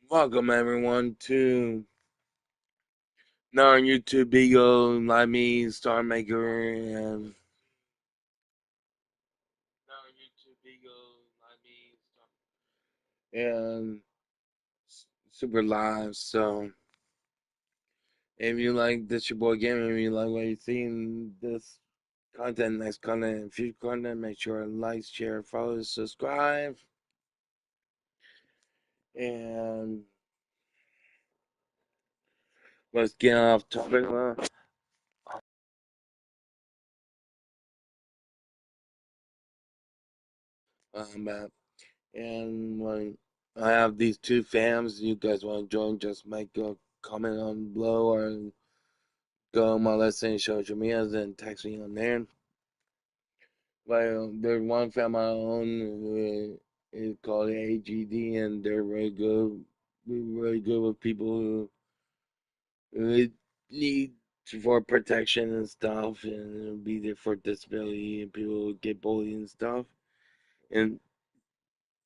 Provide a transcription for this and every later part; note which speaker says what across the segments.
Speaker 1: Welcome everyone to another YouTube video. Like me, Star Maker, and another YouTube video. Like me, and Super Live. So, if you like this, your boy Gaming, if you like what you see in this content, next content, and future content, make sure to like, share, follow, subscribe, and let's get off topic. But And when I have these two fams, you guys want to join, just make a comment on below or go on my listening social medias and text me on there. But there's one fam I own who is called AGD, and they're really good. We're really good with people who need for protection and stuff, and be there for disability and people who get bullied and stuff. And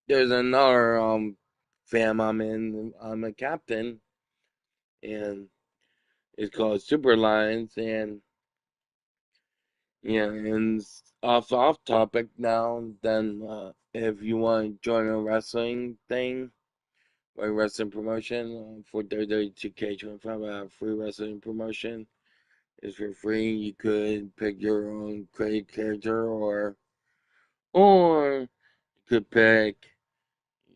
Speaker 1: there's another fam I'm in. I'm a captain, and it's called Super Lions. And yeah, and off topic now. Then if you want to join a wrestling thing or wrestling promotion for WWE 2K25, I have free wrestling promotion. It's for free. You could pick your own created character, or you could pick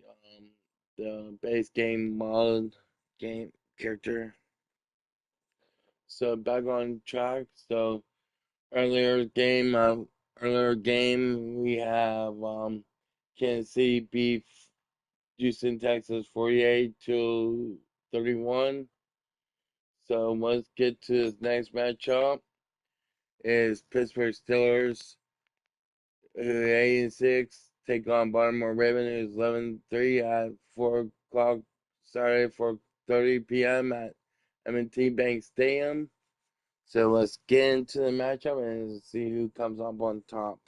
Speaker 1: um, the base game mod game character. So back on track. So earlier game, we have Kansas City beat Houston, Texas 48-31. So let's get to this next matchup. Is Pittsburgh Steelers, who are 8-6, take on Baltimore Ravens, who's 11-3 at 4 o'clock Saturday, 4:30 p.m. at M&T Bank Stadium. So let's get into the matchup and see who comes up on top.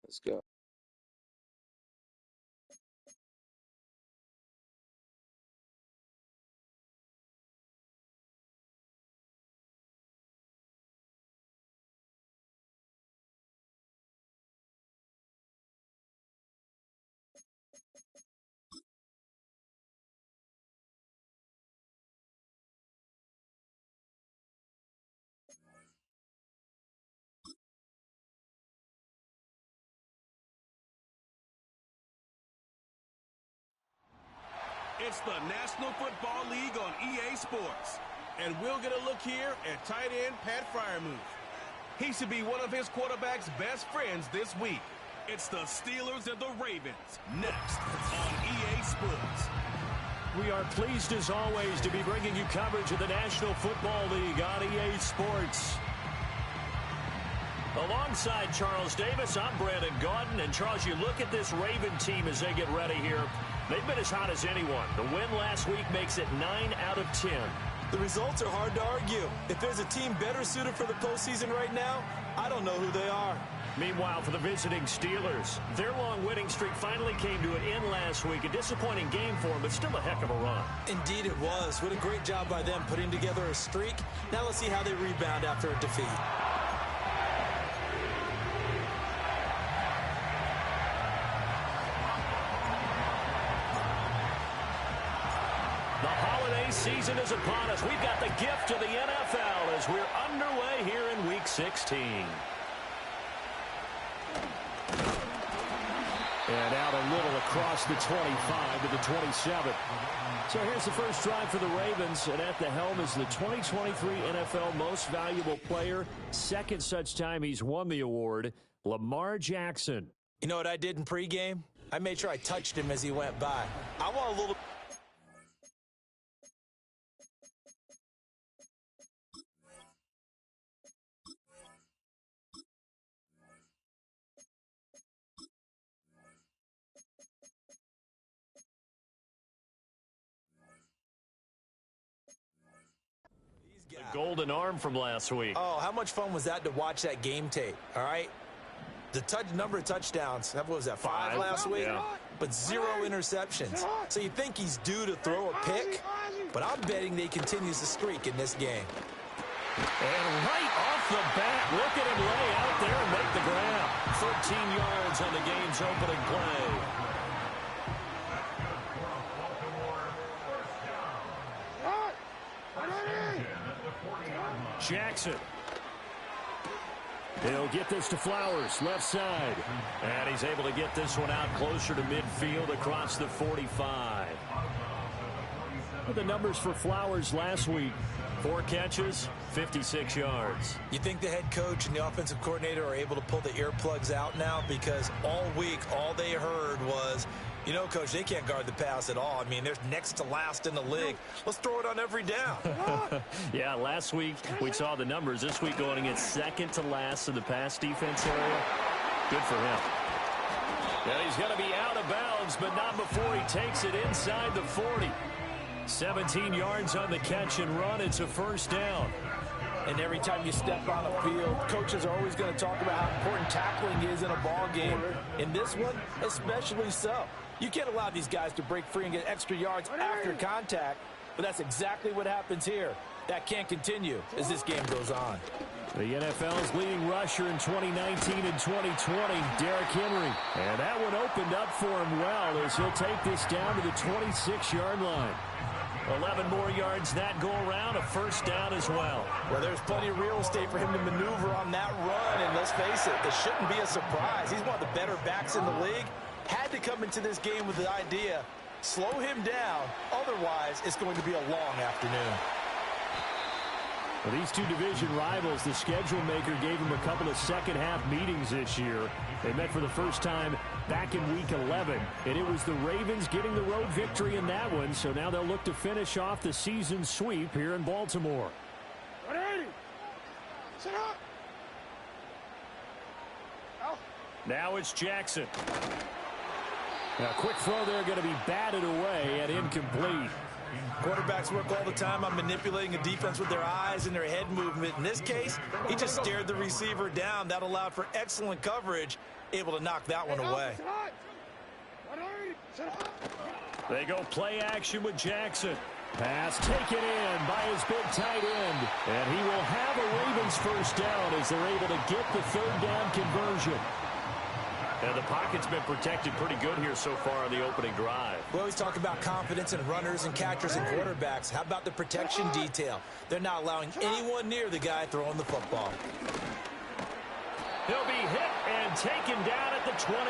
Speaker 1: Let's go.
Speaker 2: It's the National Football League on EA Sports. And we'll get a look here at tight end Pat Freiermuth. He should be one of his quarterback's best friends this week. It's the Steelers and the Ravens, next on EA Sports.
Speaker 3: We are pleased, as always, to be bringing you coverage of the National Football League on EA Sports. Alongside Charles Davis, I'm Brandon Gaudin. And, Charles, you look at this Raven team as they get ready here. They've been as hot as anyone. The win last week makes it 9 out of 10.
Speaker 4: The results are hard to argue. If there's a team better suited for the postseason right now, I don't know who they are.
Speaker 3: Meanwhile, for the visiting Steelers, their long winning streak finally came to an end last week. A disappointing game for them, but still a heck of a run.
Speaker 4: Indeed it was. What a great job by them putting together a streak. Now let's see how they rebound after a defeat.
Speaker 3: The holiday season is upon us. We've got the gift of the NFL as we're underway here in Week 16. And out a little across the 25 to the 27. So here's the first drive for the Ravens, and at the helm is the 2023 NFL Most Valuable Player. Second such time he's won the award, Lamar Jackson.
Speaker 4: You know what I did in pregame? I made sure I touched him as he went by. I want a little...
Speaker 3: The golden arm from last week.
Speaker 4: Oh, how much fun was that to watch that game tape, all right? The number of touchdowns, what was that, 5 last week?
Speaker 3: Yeah.
Speaker 4: but 0 interceptions. So you think he's due to throw a pick, but I'm betting that he continues the streak in this game.
Speaker 3: And right off the bat, look at him lay out there and make the grab. 13 yards on the game's opening play. Jackson. He'll get this to Flowers, left side. And he's able to get this one out closer to midfield across the 45. The numbers for Flowers last week: 4 catches, 56 yards.
Speaker 4: You think the head coach and the offensive coordinator are able to pull the earplugs out now? Because all week, all they heard was, you know, Coach, they can't guard the pass at all. I mean, they're next to last in the league. Let's throw it on every down.
Speaker 3: Yeah, last week we saw the numbers. This week going against second to last in the pass defense area. Good for him. And he's going to be out of bounds, but not before he takes it inside the 40. 17 yards on the catch and run. It's a first down.
Speaker 5: And every time you step on the field, coaches are always going to talk about how important tackling is in a ball game. In this one, especially so. You can't allow these guys to break free and get extra yards after contact, but that's exactly what happens here. That can't continue as this game goes on.
Speaker 3: The NFL's leading rusher in 2019 and 2020, Derrick Henry. And that one opened up for him well as he'll take this down to the 26-yard line. 11 more yards that go around, a first down as well.
Speaker 5: Well, there's plenty of real estate for him to maneuver on that run, and let's face it, this shouldn't be a surprise. He's one of the better backs in the league. Had to come into this game with the idea, slow him down, otherwise it's going to be a long afternoon.
Speaker 3: For these two division rivals, the schedule maker gave them a couple of second-half meetings this year. They met for the first time back in Week 11, and it was the Ravens getting the road victory in that one, so now they'll look to finish off the season sweep here in Baltimore. Now it's Jackson. Now, quick throw there going to be batted away and incomplete.
Speaker 4: Quarterbacks work all the time on manipulating a defense with their eyes and their head movement. In this case, he just stared the receiver down. That allowed for excellent coverage, able to knock that one away.
Speaker 3: They go play action with Jackson. Pass taken in by his big tight end. And he will have a Ravens first down as they're able to get the third down conversion. And the pocket's been protected pretty good here so far on the opening drive.
Speaker 4: We always talk about confidence in runners and catchers and quarterbacks. How about the protection detail? They're not allowing anyone near the guy throwing the football.
Speaker 3: He'll be hit and taken down at the 21.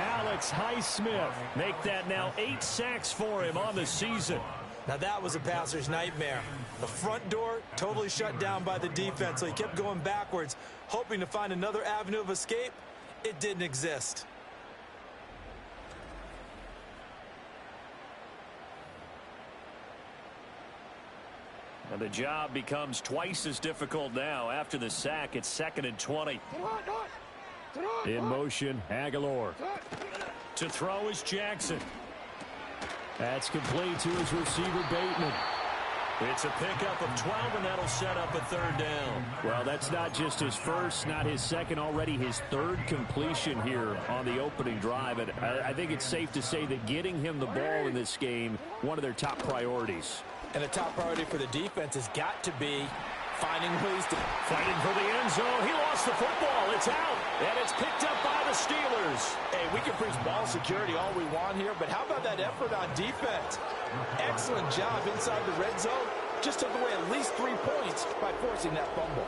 Speaker 3: Alex Highsmith make that now 8 sacks for him on the season.
Speaker 4: Now that was a passer's nightmare. The front door totally shut down by the defense, so he kept going backwards, hoping to find another avenue of escape. It didn't exist.
Speaker 3: And the job becomes twice as difficult now. After the sack, it's 2nd and 20. In motion, Aguilar. To throw is Jackson. That's complete to his receiver, Bateman. It's a pickup of 12, and that'll set up a third down. Well, that's not just his first, not his second, already his third completion here on the opening drive. And I think it's safe to say that getting him the ball in this game, one of their top priorities.
Speaker 5: And the top priority for the defense has got to be finding ways to...
Speaker 3: Fighting for the end zone. He lost the football. It's out, and it's picked up by the Steelers.
Speaker 5: Hey, we can preach ball security all we want here, but how about that effort on defense? Excellent job inside the red zone. Just took away at least 3 points by forcing that fumble.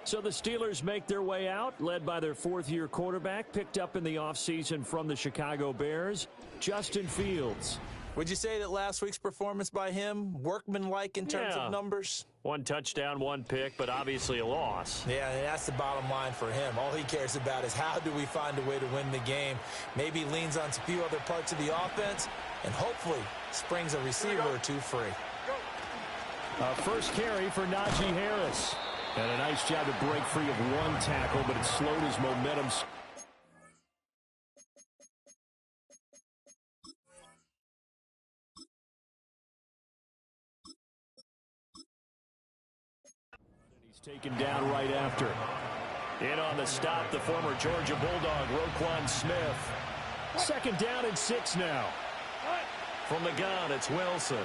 Speaker 3: So the Steelers make their way out, led by their 4th-year quarterback, picked up in the offseason from the Chicago Bears, Justin Fields.
Speaker 4: Would you say that last week's performance by him, workmanlike in terms of numbers?
Speaker 3: 1 touchdown, 1 pick, but obviously a loss.
Speaker 4: Yeah, and that's the bottom line for him. All he cares about is how do we find a way to win the game. Maybe leans on a few other parts of the offense, and hopefully springs a receiver or 2 free.
Speaker 3: First carry for Najee Harris. And a nice job to break free of 1 tackle, but it slowed his momentum. He's taken down right after. In on the stop, the former Georgia Bulldog, Roquan Smith. Second down and 6 now. From the gun, it's Wilson.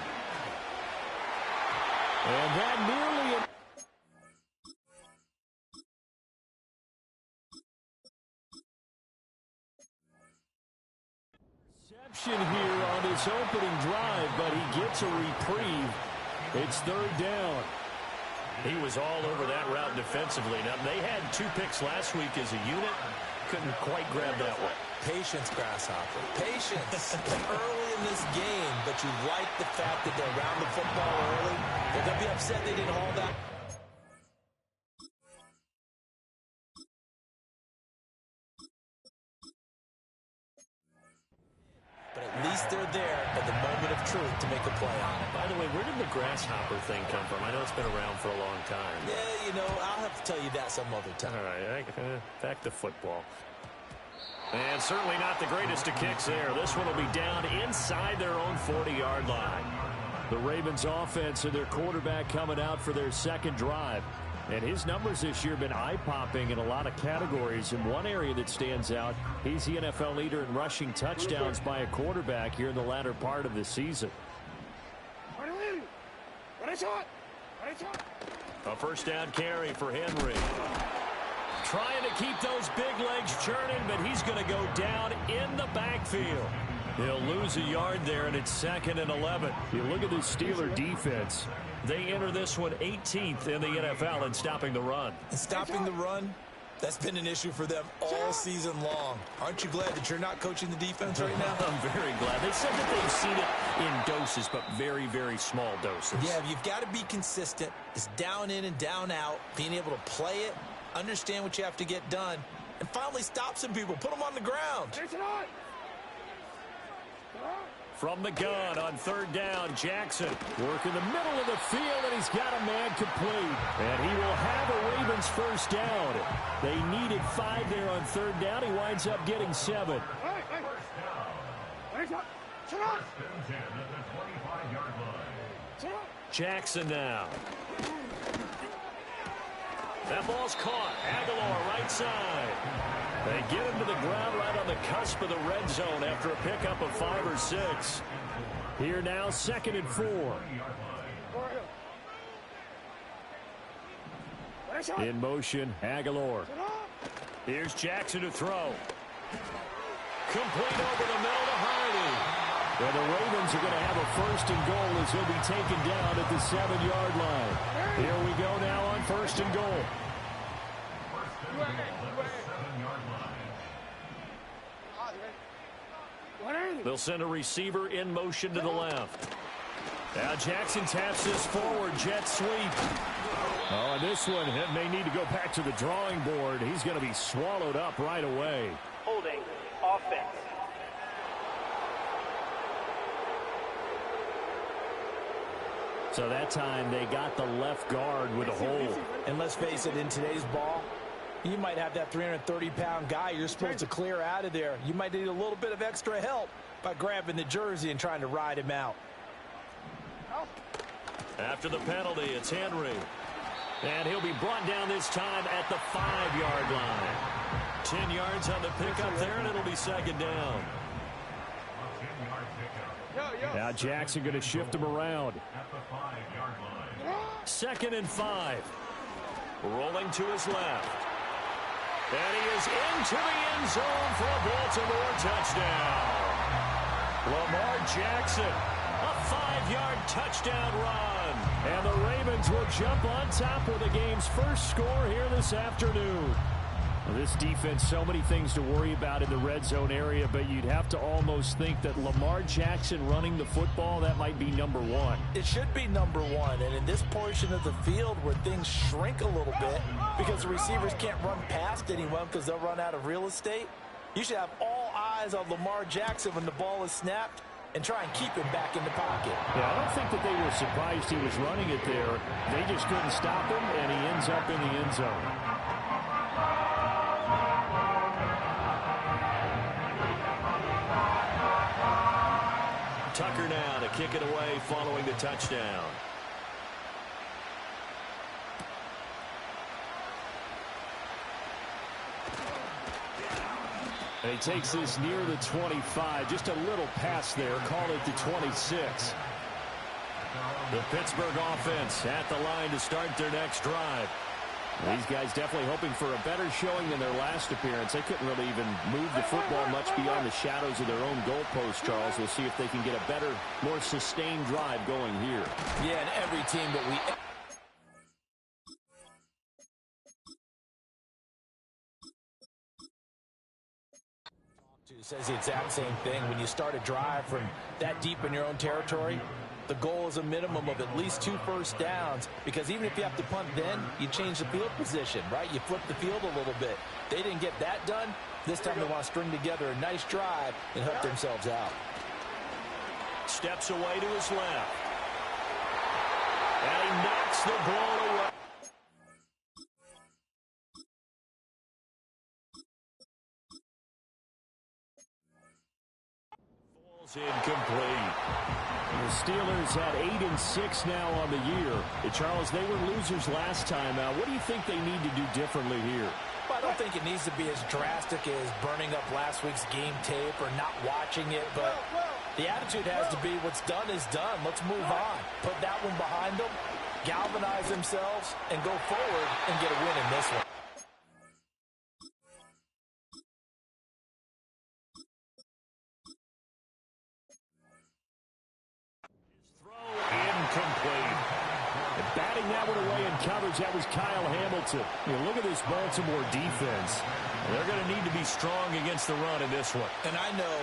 Speaker 3: And that nearly... Reception here on this opening drive, but he gets a reprieve. It's third down. He was all over that route defensively. Now, they had 2 picks last week as a unit. Couldn't quite grab that one.
Speaker 4: Patience, Grasshopper. Patience early in this game, but you like the fact that they're around the football early. They're going to be upset they didn't hold that. But at least they're there at the moment of truth to make a play on it.
Speaker 3: By the way, where did the grasshopper thing come from? I know it's been around for a long time.
Speaker 4: Yeah, you know, I'll have to tell you that some other time.
Speaker 3: All right, back to football. And certainly not the greatest of kicks there. This one will be down inside their own 40-yard line. The Ravens offense and their quarterback coming out for their second drive. And his numbers this year have been eye-popping in a lot of categories. In one area that stands out, he's the NFL leader in rushing touchdowns by a quarterback here in the latter part of the season. A first down carry for Henry. Trying to keep those big legs churning, but he's going to go down in the backfield. He'll lose a yard there, and it's 2nd and 11. You look at the Steeler defense. They enter this one 18th in the NFL in stopping the run.
Speaker 4: And stopping the run, that's been an issue for them all season long. Aren't you glad that you're not coaching the defense right now?
Speaker 3: I'm very glad. They said that they've seen it in doses, but very, very small doses.
Speaker 4: Yeah, you've got to be consistent. It's down in and down out, being able to play it, understand what you have to get done, and finally stop some people, put them on the ground.
Speaker 3: From the gun on third down, Jackson working the middle of the field, and he's got a man complete. And he will have a Ravens first down. They needed 5 there on third down. He winds up getting 7. Jackson now. That ball's caught. Aguilar right side. They get him to the ground right on the cusp of the red zone after a pickup of 5 or 6. Here now, 2nd and 4. In motion, Aguilar. Here's Jackson to throw. Complete over the middle to Hardy. And the Ravens are going to have a 1st and goal as he'll be taken down at the 7-yard line. Here we go now on 1st and goal. They'll send a receiver in motion to the left. Now Jackson taps this forward, jet sweep. Oh, and this one may need to go back to the drawing board. He's going to be swallowed up right away.
Speaker 6: Holding offense.
Speaker 3: So that time they got the left guard with a hold.
Speaker 5: And let's face it, in today's ball, you might have that 330-pound guy you're supposed to clear out of there. You might need a little bit of extra help by grabbing the jersey and trying to ride him out.
Speaker 3: After the penalty, it's Henry. And he'll be brought down this time at the 5-yard line. 10 yards on the pickup there, and it'll be 2nd down. Now Jackson going to shift him around. 2nd and 5. Rolling to his left. And he is into the end zone for a Baltimore touchdown. Lamar Jackson, a 5-yard touchdown run. And the Ravens will jump on top with the game's first score here this afternoon. This defense, so many things to worry about in the red zone area, but you'd have to almost think that Lamar Jackson running the football, that might be number 1.
Speaker 5: It should be number 1, and in this portion of the field where things shrink a little bit because the receivers can't run past anyone because they'll run out of real estate, you should have all eyes on Lamar Jackson when the ball is snapped and try and keep him back in the pocket.
Speaker 3: Yeah, I don't think that they were surprised he was running it there. They just couldn't stop him, and he ends up in the end zone. Tucker now to kick it away following the touchdown. And he takes this near the 25. Just a little pass there. Call it the 26. The Pittsburgh offense at the line to start their next drive. These guys definitely hoping for a better showing than their last appearance. They couldn't really even move the football much beyond the shadows of their own goalpost, Charles. We'll see if they can get a better, more sustained drive going here.
Speaker 5: Yeah, and every team that we... says the exact same thing. When you start a drive from that deep in your own territory, the goal is a minimum of at least 2 first downs, because even if you have to punt then, you change the field position, right? You flip the field a little bit. They didn't get that done. This time they want to string together a nice drive and help themselves out.
Speaker 3: Steps away to his left. And he knocks the ball away. Incomplete. The Steelers had 8-6 now on the year. Charles, they were losers last time. What do you think they need to do differently here?
Speaker 5: Well, I don't think it needs to be as drastic as burning up last week's game tape or not watching it, but the attitude has to be what's done is done. Let's move on. Put that one behind them, galvanize themselves, and go forward and get a win in this one.
Speaker 3: Incomplete. And batting that one away in coverage, that was Kyle Hamilton. Look at this Baltimore defense. They're going to need to be strong against the run in this one.
Speaker 4: And I know,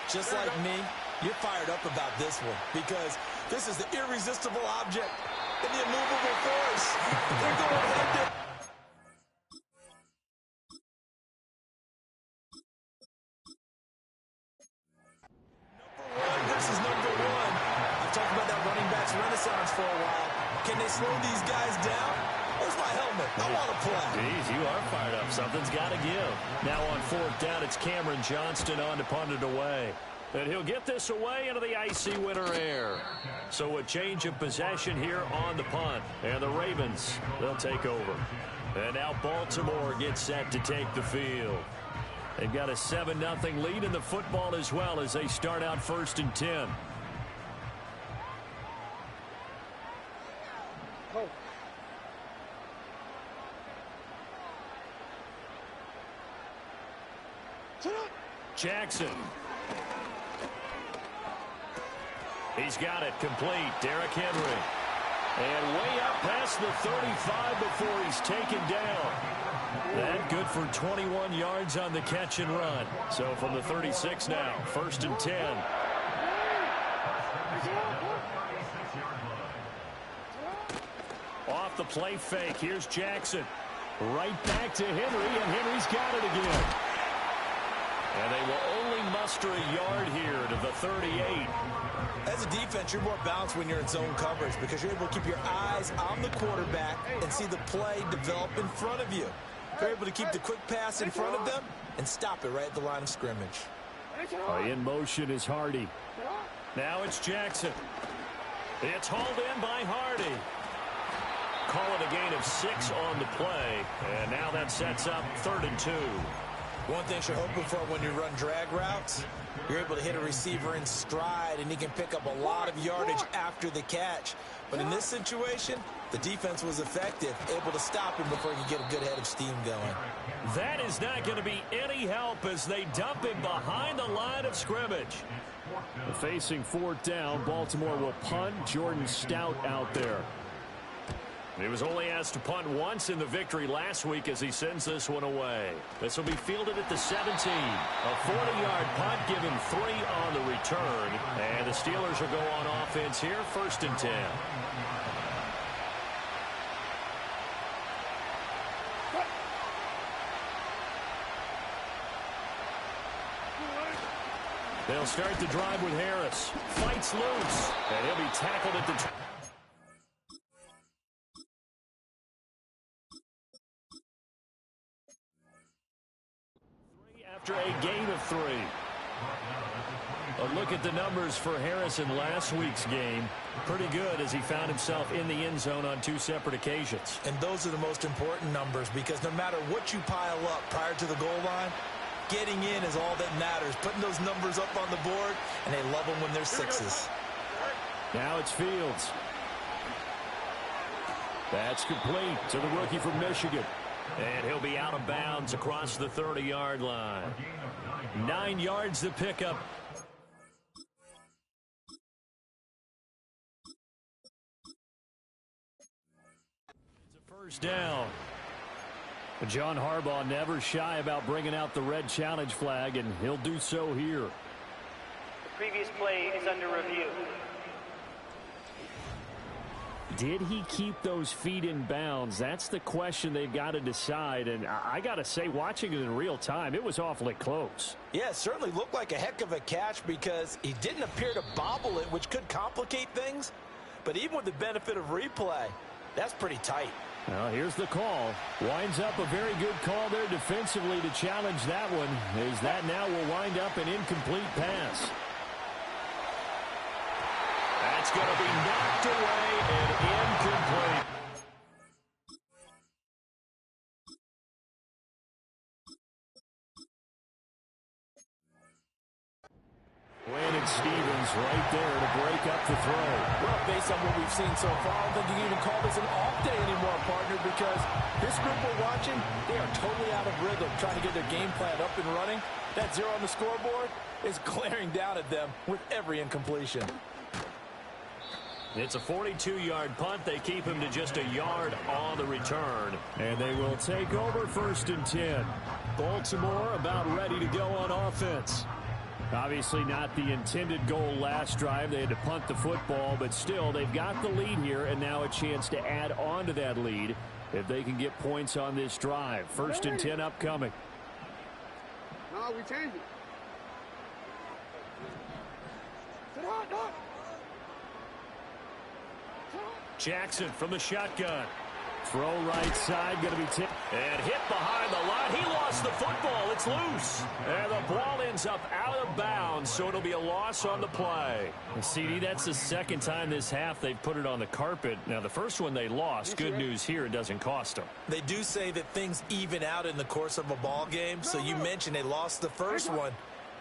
Speaker 4: just like me, you're fired up about this one, because this is the irresistible object and the immovable force. They're going head to... Renaissance for a while. Can they slow these guys down? Where's my helmet? I want to play.
Speaker 3: Geez, you are fired up. Something's got to give. Now on 4th down, it's Cameron Johnston on to punt it away. And he'll get this away into the icy winter air. So a change of possession here on the punt. And the Ravens, they'll take over. And now Baltimore gets set to take the field. They've got a 7-0 lead in the football as well as they start out 1st and 10. Jackson. He's got it complete. Derrick Henry. And way up past the 35 before he's taken down. That good for 21 yards on the catch and run. So from the 36 now, 1st and 10. Off the play fake. Here's Jackson. Right back to Henry, and Henry's got it again. And they will only muster a yard here to the 38.
Speaker 4: As a defense, you're more balanced when you're in zone coverage because you're able to keep your eyes on the quarterback and see the play develop in front of you. You're able to keep the quick pass in front of them and stop it right at the line of scrimmage.
Speaker 3: In motion is Hardy. Now it's Jackson. It's hauled in by Hardy. Call it a gain of 6 on the play. And now that sets up 3rd and 2.
Speaker 4: One thing you're hoping for when you run drag routes, you're able to hit a receiver in stride, and he can pick up a lot of yardage after the catch. But in this situation, the defense was effective, able to stop him before he could get a good head of steam going.
Speaker 3: That is not going to be any help as they dump him behind the line of scrimmage. Facing 4th down, Baltimore will punt. Jordan Stout out there. He was only asked to punt once in the victory last week as he sends this one away. This will be fielded at the 17. A 40-yard punt, given 3 on the return. And the Steelers will go on offense here, 1st and 10. They'll start the drive with Harris. Fights loose. And he'll be tackled at the... After a gain of 3. A look at the numbers for Harris in last week's game. Pretty good as he found himself in the end zone on 2 separate occasions.
Speaker 4: And those are the most important numbers because no matter what you pile up prior to the goal line, Getting in is all that matters. Putting those numbers up on the board, and they love them when they're sixes.
Speaker 3: Now it's Fields. That's complete to the rookie from Michigan. And he'll be out of bounds across the 30-yard line. 9 yards to pick up. It's a first down. John Harbaugh never shy about bringing out the red challenge flag, and he'll do so here.
Speaker 6: The previous play is under review.
Speaker 3: Did he keep those feet in bounds? That's the question they've got to decide. And I got to say, watching it in real time, it was awfully close.
Speaker 5: Yeah, it certainly looked like a heck of a catch because he didn't appear to bobble it, which could complicate things. But even with the benefit of replay, that's pretty tight.
Speaker 3: Well, here's the call. Winds up a very good call there defensively to challenge that one, as that now will wind up an incomplete pass. That's going to be knocked away and incomplete. Landon Stevens right there to break up the throw.
Speaker 5: Well, based on what we've seen so far, I don't think you can even call this an off day anymore, partner, because this group we're watching, they are totally out of rhythm trying to get their game plan up and running. That 0 on the scoreboard is glaring down at them with every incompletion.
Speaker 3: It's a 42-yard punt. They keep him to just a yard on the return. And they will take over 1st and 10. Baltimore about ready to go on offense. Obviously not the intended goal last drive. They had to punt the football, but still they've got the lead here and now a chance to add on to that lead if they can get points on this drive. 1st and 10 upcoming.
Speaker 7: No, we changed it. Sit down, dog.
Speaker 3: Jackson from the shotgun. Throw right side, going to be tipped. And hit behind the line. He lost the football. It's loose. And the ball ends up out of bounds, so it'll be a loss on the play. And CD, that's the second time this half they've put it on the carpet. Now, the first one they lost. Good news here, it doesn't cost them.
Speaker 4: They do say that things even out in the course of a ball game. So you mentioned they lost the first one.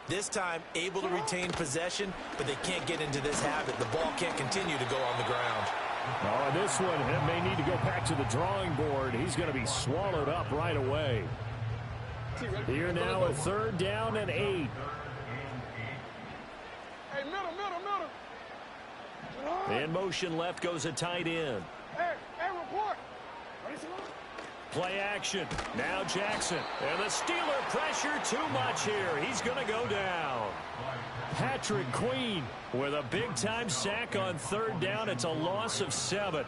Speaker 4: This time, able to retain possession, but they can't get into this habit. The ball can't continue to go on the ground.
Speaker 3: Oh, and this one may need to go back to the drawing board. He's going to be swallowed up right away. Here now, a 3rd down and 8.
Speaker 7: Hey, middle.
Speaker 3: In motion left goes a tight end.
Speaker 7: Hey, report.
Speaker 3: Play action. Now Jackson. And the Steeler pressure too much here. He's going to go down. Patrick Queen with a big-time sack on 3rd down. It's a loss of 7.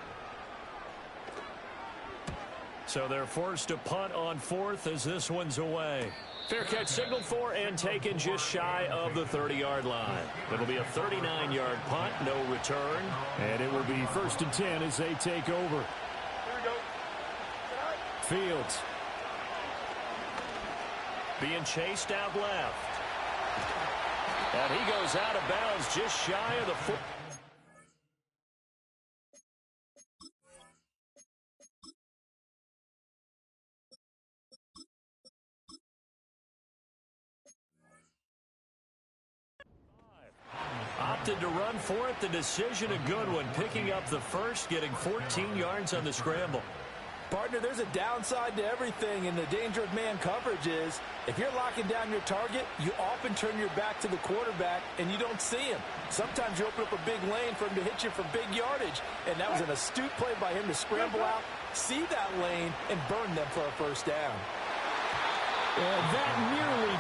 Speaker 3: So they're forced to punt on 4th as this one's away. Fair catch signaled for and taken just shy of the 30-yard line. It'll be a 39-yard punt, no return. And it will be 1st and 10 as they take over.
Speaker 7: Here we go.
Speaker 3: Fields. Being chased out left. And he goes out of bounds just shy of the foot. Opted to run for it. The decision a good one. Picking up the first, getting 14 yards on the scramble.
Speaker 5: Partner, there's a downside to everything, and the danger of man coverage is if you're locking down your target, you often turn your back to the quarterback and you don't see him. Sometimes you open up a big lane for him to hit you for big yardage, and that was an astute play by him to scramble out, see that lane, and burn them for a 1st down.
Speaker 3: And that nearly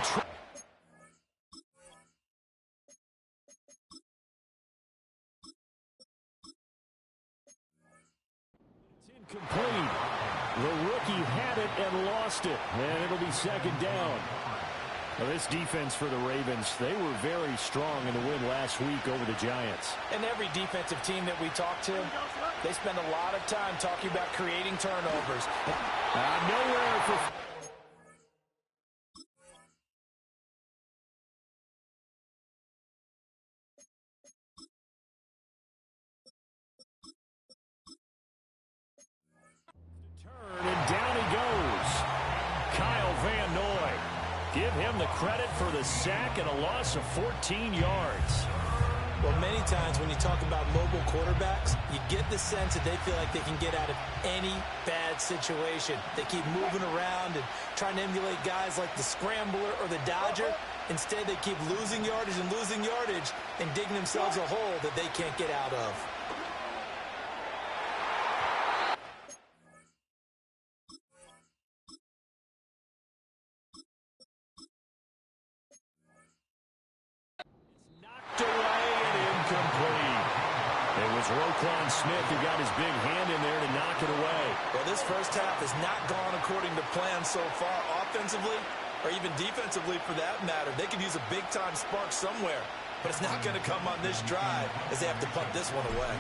Speaker 3: complete. The rookie had it and lost it, and it'll be 2nd down. Now, this defense for the Ravens, they were very strong in the win last week over the Giants.
Speaker 5: And every defensive team that we talk to, they spend a lot of time talking about creating turnovers.
Speaker 3: Nowhere for... And down he goes. Kyle Van Noy Give him the credit for the sack and a loss of 14 yards.
Speaker 4: Well, many times when you talk about mobile quarterbacks, you get the sense that they feel like they can get out of any bad situation. They keep moving around and trying to emulate guys like the scrambler or the dodger. Instead, they keep losing yardage and digging themselves a hole that they can't get out of.
Speaker 3: Roquan Smith who got his big hand in there to knock it away.
Speaker 4: Well, this first half has not gone according to plan so far offensively or even defensively for that matter. They could use a big-time spark somewhere, but it's not going to come on this drive as they have to punt this one away.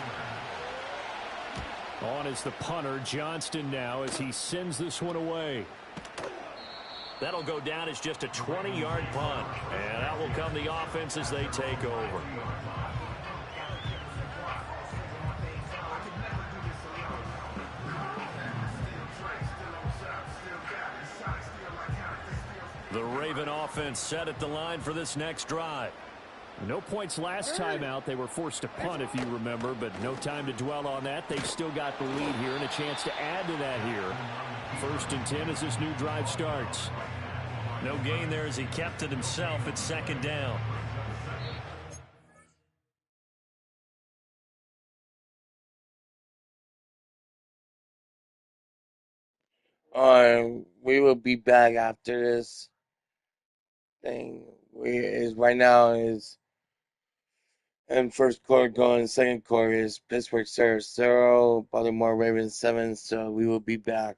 Speaker 3: On is the punter, Johnston, now as he sends this one away. That'll go down as just a 20-yard punt, and that will come the offense as they take over. The Raven offense set at the line for this next drive. No points last time out. They were forced to punt, if you remember, but no time to dwell on that. They've still got the lead here and a chance to add to that here. 1st and 10 as this new drive starts. No gain there as he kept it himself at 2nd down.
Speaker 1: We will be back after this thing. Right now is in first quarter going, second quarter is Pittsburgh 0, Baltimore Ravens 7. So we will be back.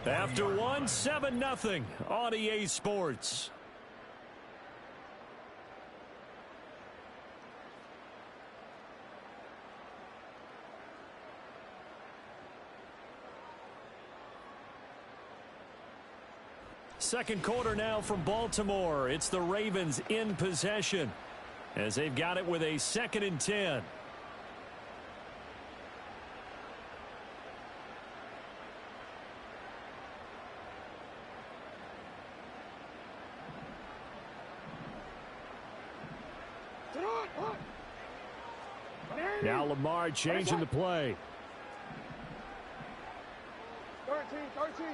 Speaker 3: After one, 7-0 on EA Sports. Second quarter now from Baltimore. It's the Ravens in possession as they've got it with a 2nd and 10. Now Lamar changing the play.
Speaker 7: 13.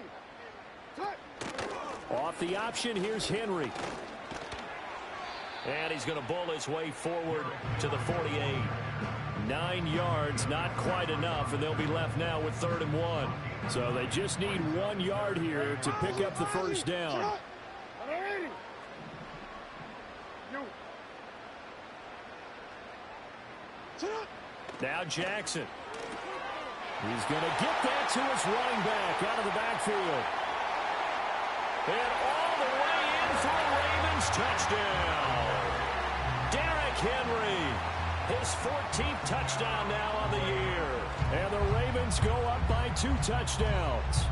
Speaker 3: Off the option, here's Henry. And he's going to bull his way forward to the 48. 9 yards, not quite enough, and they'll be left now with 3rd and 1. So they just need 1 yard here to pick up the first down. Now Jackson. He's going to get that to his running back out of the backfield. And all the way in for a Ravens touchdown. Derrick Henry, his 14th touchdown now on the year. And the Ravens go up by 2 touchdowns.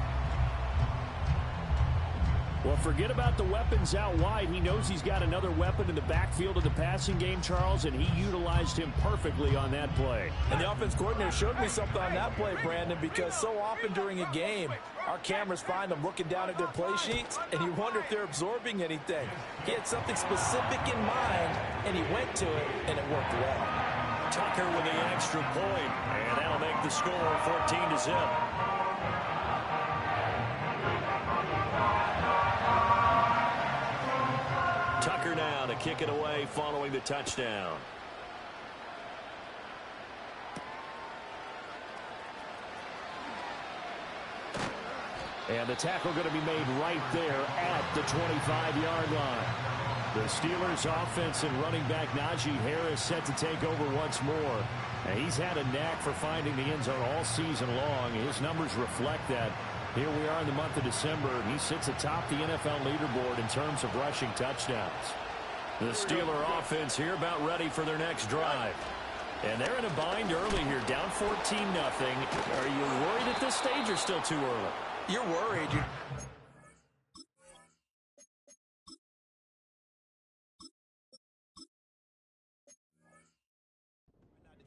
Speaker 3: Well, forget about the weapons out wide. He knows he's got another weapon in the backfield of the passing game, Charles, and he utilized him perfectly on that play.
Speaker 5: And the offense coordinator showed me something on that play, Brandon, because so often during a game, our cameras find them looking down at their play sheets, and you wonder if they're absorbing anything. He had something specific in mind, and he went to it, and it worked well.
Speaker 3: Tucker with the extra point, and that'll make the score 14-0. Tucker now to kick it away following the touchdown. And the tackle going to be made right there at the 25-yard line. The Steelers' offense and running back Najee Harris set to take over once more. And he's had a knack for finding the end zone all season long. His numbers reflect that. Here we are in the month of December. He sits atop the NFL leaderboard in terms of rushing touchdowns. The Steeler offense here about ready for their next drive. And they're in a bind early here, down 14-0. Are you worried at this stage or still too early?
Speaker 4: You're worried.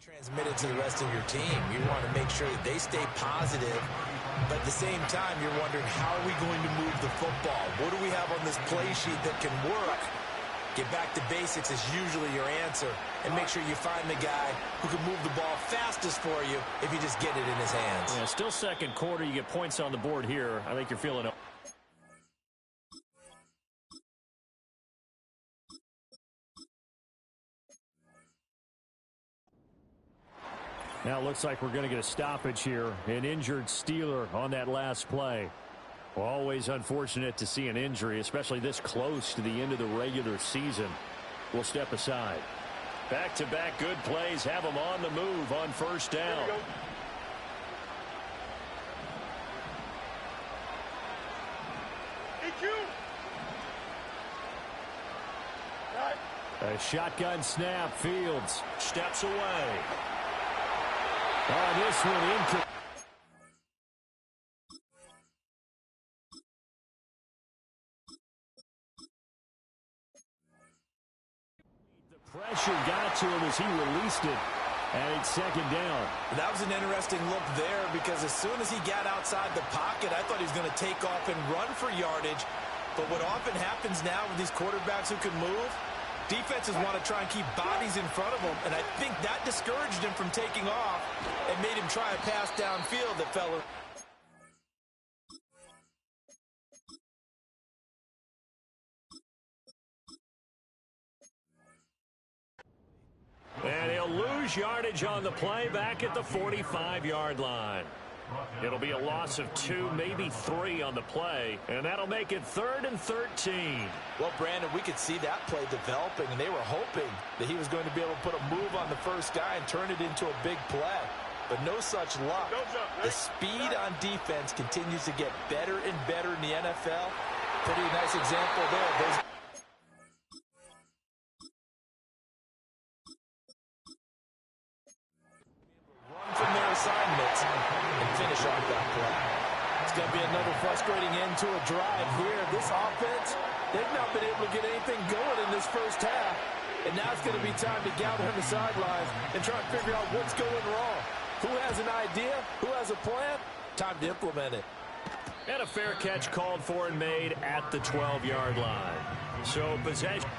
Speaker 4: Transmit it to the rest of your team. You want to make sure that they stay positive, but at the same time, you're wondering, how are we going to move the football? What do we have on this play sheet that can work? Get back to basics is usually your answer, and make sure you find the guy who can move the ball fastest for you if you just get it in his hands.
Speaker 3: Yeah, still second quarter. You get points on the board here. I think you're feeling it. Now it looks like we're going to get a stoppage here. An injured Steeler on that last play. Well, always unfortunate to see an injury, especially this close to the end of the regular season. We'll step aside. Back-to-back good plays have them on the move on first down. A shotgun snap. Fields steps away. Oh, this one incomplete. The pressure got to him as he released it. And it's second down.
Speaker 4: That was an interesting look there, because as soon as he got outside the pocket, I thought he was going to take off and run for yardage. But what often happens now with these quarterbacks who can move, defenses want to try and keep bodies in front of them, and I think that discouraged him from taking off and made him try a pass downfield that fell.
Speaker 3: And he'll lose yardage on the play back at the 45-yard line. It'll be a loss of 2, maybe 3 on the play, and that'll make it 3rd and 13.
Speaker 4: Well, Brandon, we could see that play developing, and they were hoping that he was going to be able to put a move on the first guy and turn it into a big play. But no such luck. The speed on defense continues to get better and better in the NFL. Pretty nice example there. From their assignments and finish off that play. It's going to be another frustrating end to a drive here. This offense, they've not been able to get anything going in this first half. And now it's going to be time to gather on the sidelines and try and figure out what's going wrong. Who has an idea? Who has a plan? Time to implement it.
Speaker 3: And a fair catch called for and made at the 12-yard line. So possession.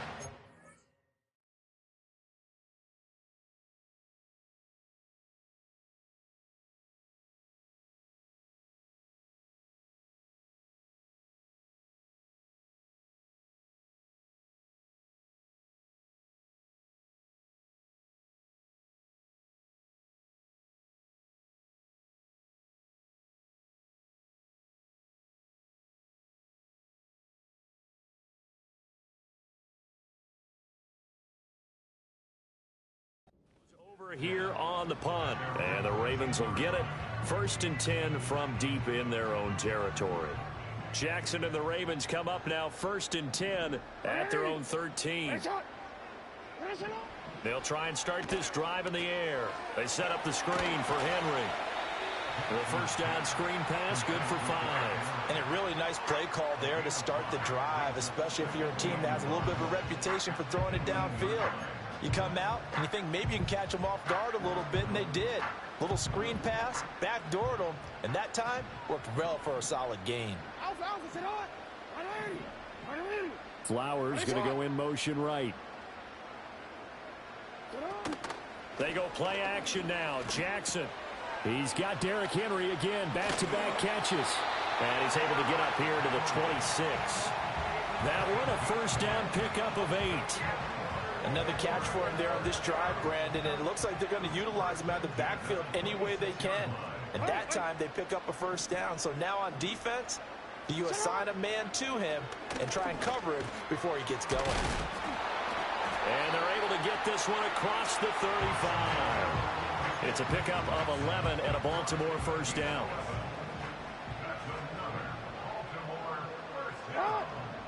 Speaker 3: Over here on the punt, and the Ravens will get it. 1st and 10 from deep in their own territory. Jackson and the Ravens come up now 1st and 10 at their own 13. They'll try and start this drive in the air. They set up the screen for Henry. The first down screen pass, good for 5.
Speaker 4: And a really nice play call there to start the drive, especially if you're a team that has a little bit of a reputation for throwing it downfield. You come out and you think maybe you can catch them off guard a little bit, and they did. Little screen pass, backdoored them, and that time worked well for a solid gain.
Speaker 3: Flowers going to go in motion right. They go play action now. Jackson. He's got Derrick Henry again. Back-to-back catches. And he's able to get up here to the 26. That one a first down pickup of 8.
Speaker 4: Another catch for him there on this drive, Brandon, and it looks like they're going to utilize him out of the backfield any way they can. And that time they pick up a first down. So now on defense, Do you assign a man to him and try and cover him before he gets going?
Speaker 3: And they're able to get this one across the 35. It's a pickup of 11 and a Baltimore first down.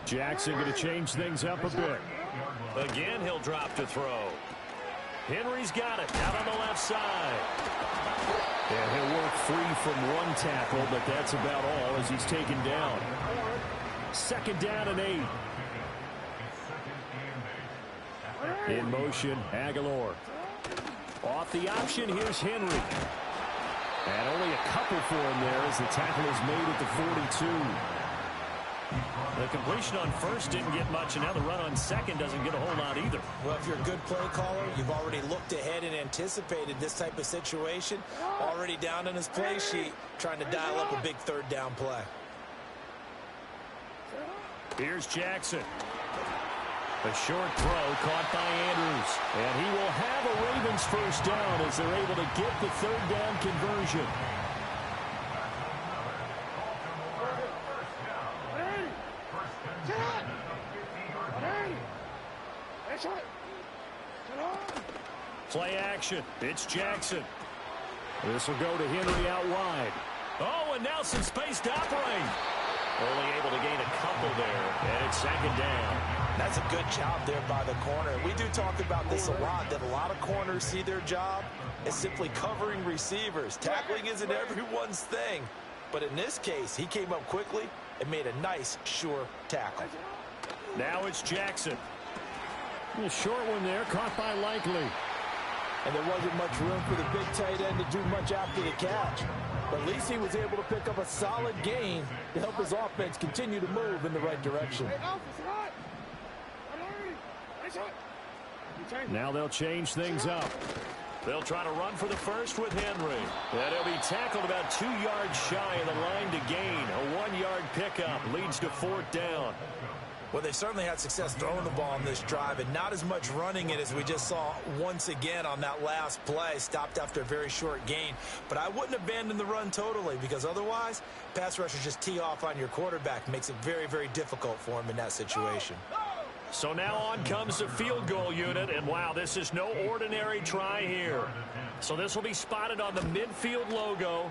Speaker 3: Jackson going to change things up a bit. Again, he'll drop to throw. Henry's got it out on the left side. And he'll work free from one tackle, but that's about all as he's taken down. Second down and 8. In motion, Aguilar. Off the option, here's Henry. And only a couple for him there as the tackle is made at the 42. The completion on first didn't get much, and now the run on second doesn't get a whole lot either.
Speaker 4: Well, if you're a good play caller, you've already looked ahead and anticipated this type of situation. Already down on his play sheet, trying to dial up a big third down play.
Speaker 3: Here's Jackson. A short throw caught by Andrews. And he will have a Ravens first down as they're able to get the third down conversion. Play action. It's Jackson. This will go to Henry out wide. Oh, and now some space to operate. Only able to gain a couple there, and it's second down.
Speaker 4: That's a good job there by the corner. We do talk about this a lot, that a lot of corners see their job as simply covering receivers. Tackling isn't everyone's thing. But in this case, he came up quickly and made a nice, sure tackle.
Speaker 3: Now it's Jackson. A short one there, caught by Likely.
Speaker 5: And there wasn't much room for the big tight end to do much after the catch. But at least he was able to pick up a solid gain to help his offense continue to move in the right direction.
Speaker 3: Now they'll change things up. They'll try to run for the first with Henry. And he'll be tackled about 2 yards shy of the line to gain. A 1-yard pickup leads to fourth down.
Speaker 4: Well, they certainly had success throwing the ball on this drive and not as much running it as we just saw once again on that last play. Stopped after a very short gain. But I wouldn't abandon the run totally because otherwise, pass rushers just tee off on your quarterback. Makes it very, very difficult for him in that situation.
Speaker 3: So now on comes the field goal unit, and wow, this is no ordinary try here. So this will be spotted on the midfield logo.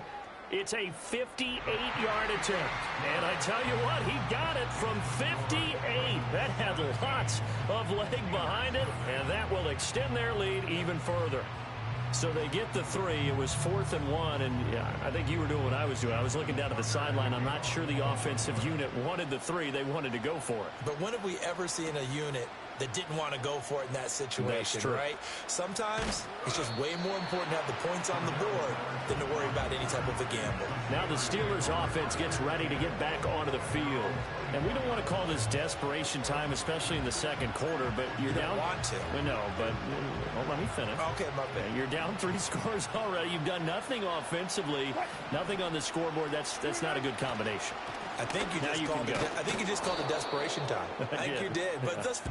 Speaker 3: It's a 58-yard attempt. And I tell you what, he got it from 58. That had lots of leg behind it, and that will extend their lead even further. So they get the 3. It was 4th and 1, and yeah, I think you were doing what I was doing. I was looking down at the sideline. I'm not sure the offensive unit wanted the 3. They wanted to go for it.
Speaker 4: But when have we ever seen a unit that didn't want to go for it in that situation, right? Sometimes it's just way more important to have the points on the board than to worry about any type of a gamble.
Speaker 3: Now the Steelers offense gets ready to get back onto the field. And we don't want to call this desperation time, especially in the second quarter, but you're down.
Speaker 4: You don't want to.
Speaker 3: No, but well, let me finish.
Speaker 4: Okay, my bad.
Speaker 3: You're down 3 scores already. You've done nothing offensively, nothing on the scoreboard. That's not a good combination.
Speaker 4: I think you just called it desperation time. I think you did. But this.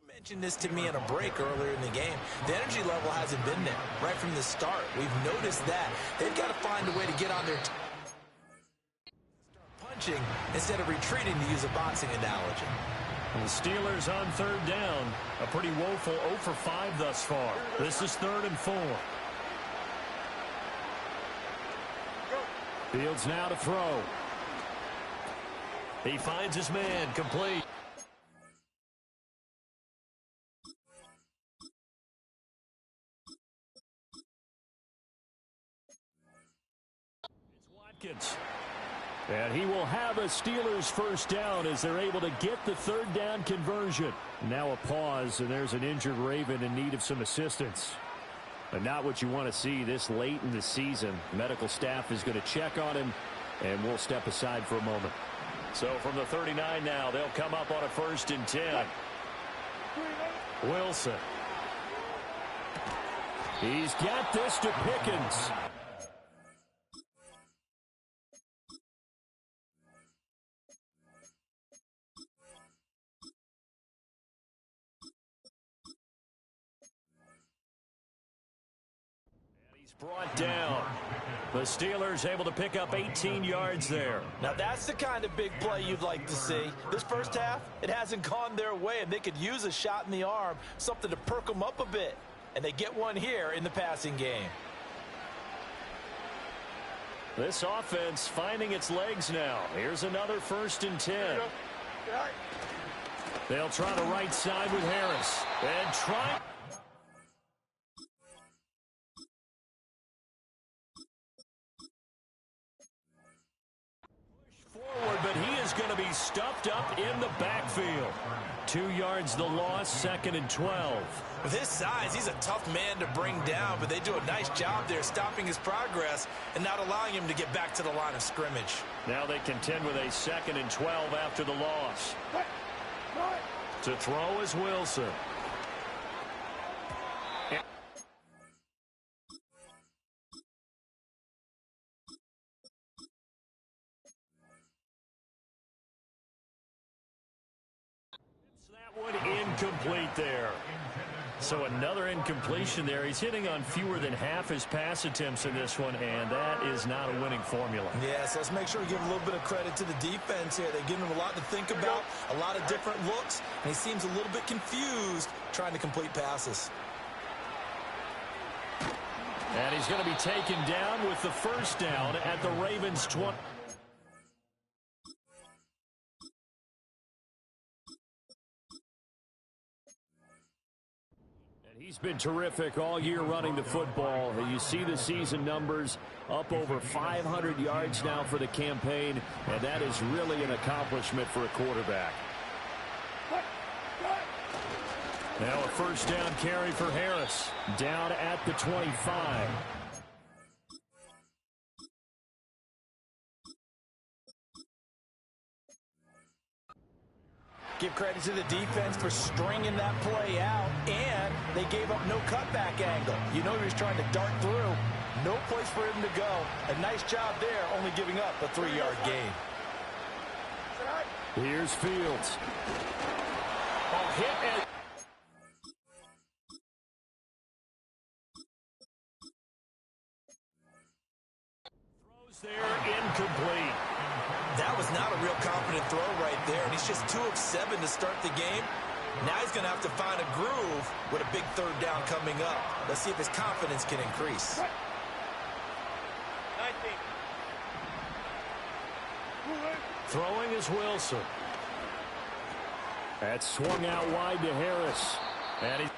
Speaker 4: Mentioned this to me in a break earlier in the game. The energy level hasn't been there right from the start. We've noticed that. They've got to find a way to get on their start punching instead of retreating, to use a boxing analogy.
Speaker 3: And the Steelers on third down. A pretty woeful 0 for 5 thus far. This is 3rd and 4. Fields now to throw. He finds his man, complete. And he will have a Steelers first down as they're able to get the third down conversion. Now a pause, and there's an injured Raven in need of some assistance. But not what you want to see this late in the season. Medical staff is going to check on him, and we'll step aside for a moment. So from the 39 now, they'll come up on a 1st and 10. Wilson. He's got this to Pickens. He's brought down. The Steelers able to pick up 18 yards there.
Speaker 5: Now that's the kind of big play you'd like to see. This first half, it hasn't gone their way, and they could use a shot in the arm, something to perk them up a bit. And they get one here in the passing game.
Speaker 3: This offense finding its legs now. Here's another 1st and 10. They'll try the right side with Harris. And try. Forward, but he is going to be stuffed up in the backfield. 2 yards the loss, 2nd and 12.
Speaker 5: With his size, he's a tough man to bring down, but they do a nice job there stopping his progress and not allowing him to get back to the line of scrimmage.
Speaker 3: Now they contend with a 2nd and 12 after the loss. To throw is Wilson. That one incomplete there. So another incompletion there. He's hitting on fewer than half his pass attempts in this one, and that is not a winning formula.
Speaker 5: Yeah, so let's make sure we give a little bit of credit to the defense here. They're giving him a lot to think about, a lot of different looks, and he seems a little bit confused trying to complete passes.
Speaker 3: And he's going to be taken down with the 1st down at the Ravens' 20. He's been terrific all year running the football. You see the season numbers up over 500 yards now for the campaign, and that is really an accomplishment for a quarterback. Now a 1st down carry for Harris, down at the 25.
Speaker 5: Give credit to the defense for stringing that play out, and they gave up no cutback angle. You know he was trying to dart through. No place for him to go. A nice job there, only giving up a 3-yard gain.
Speaker 3: Here's Fields. Oh, hit and... Throws there, incomplete.
Speaker 5: That was not a real confident throw right there, and he's just 2 of 7 to start the game. Now he's going to have to find a groove with a big 3rd down coming up. Let's see if his confidence can increase.
Speaker 6: 19.
Speaker 3: Throwing is Wilson. That's swung out wide to Harris. And he...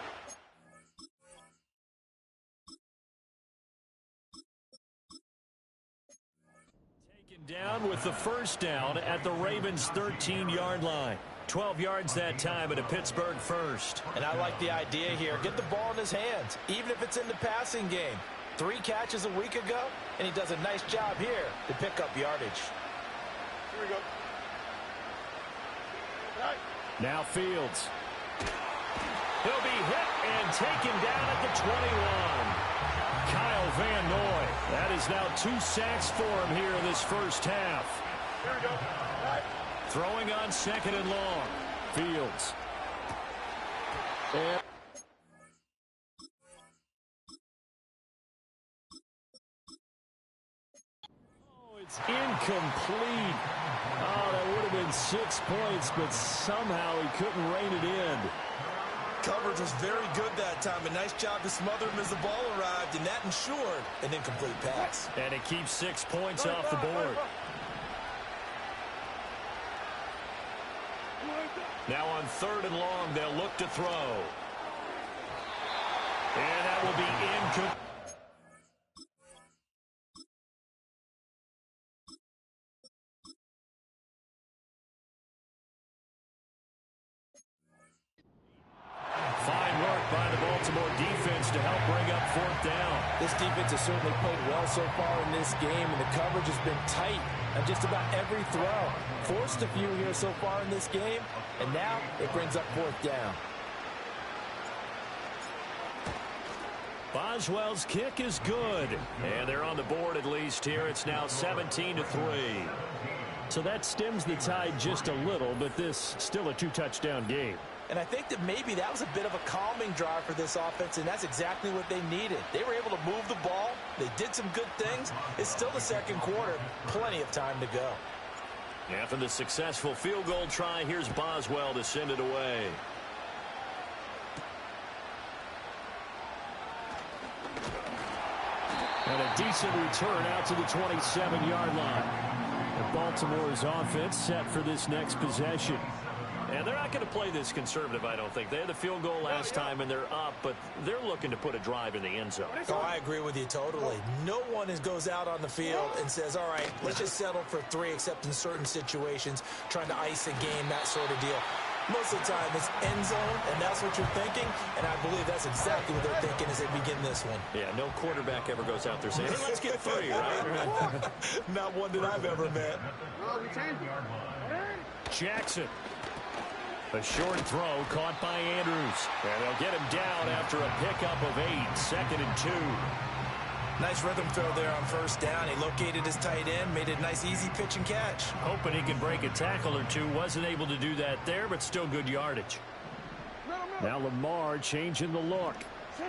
Speaker 3: down with the 1st down at the Ravens' 13-yard line. 12 yards that time at a Pittsburgh 1st.
Speaker 5: And I like the idea here. Get the ball in his hands, even if it's in the passing game. 3 catches a week ago, and he does a nice job here to pick up yardage.
Speaker 7: Here we go.
Speaker 3: Now Fields. He'll be hit and taken down at the 21. Kyle Van Noy. That is now 2 sacks for him here in this first half.
Speaker 7: Here we go.
Speaker 3: Throwing on 2nd and long. Fields. And it's incomplete. Oh, that would have been 6 points, but somehow he couldn't rein it in.
Speaker 5: Coverage was very good that time. A nice job to smother him as the ball arrived, and that ensured an incomplete pass.
Speaker 3: And it keeps 6 points off the board. Now on 3rd and long, they'll look to throw. And that will be incomplete. Fine work by the Baltimore defense to help bring up 4th down.
Speaker 5: This defense has certainly played well so far in this game, and the coverage has been tight on just about every throw. Forced a few here so far in this game, and now it brings up 4th down.
Speaker 3: Boswell's kick is good, and they're on the board at least here. It's now 17-3. So that stems the tide just a little, but this still a 2-touchdown game.
Speaker 5: And I think that maybe that was a bit of a calming drive for this offense, and that's exactly what they needed. They were able to move the ball,
Speaker 4: They did some good things. It's still the second quarter. Plenty of time to go.
Speaker 3: After the successful field goal try, here's Boswell to send it away. And a decent return out to the 27-yard line. And Baltimore's offense set for this next possession. And they're not going to play this conservative, I don't think. They had the field goal last time, and they're up, but they're looking to put a drive in the end zone.
Speaker 4: Oh, I agree with you totally. No one goes out on the field and says, all right, let's just settle for 3, except in certain situations, trying to ice a game, that sort of deal. Most of the time, it's end zone, and that's what you're thinking, and I believe that's exactly what they're thinking as they begin this one.
Speaker 3: Yeah, no quarterback ever goes out there saying, hey, let's get 3, right?
Speaker 4: Not one that I've ever met.
Speaker 3: Jackson. A short throw caught by Andrews. And they'll get him down after a pickup of 8, 2nd and 2.
Speaker 4: Nice rhythm throw there on first down. He located his tight end, made it a nice easy pitch and catch.
Speaker 3: Hoping he can break a tackle or two. Wasn't able to do that there, but still good yardage. Now Lamar changing the look.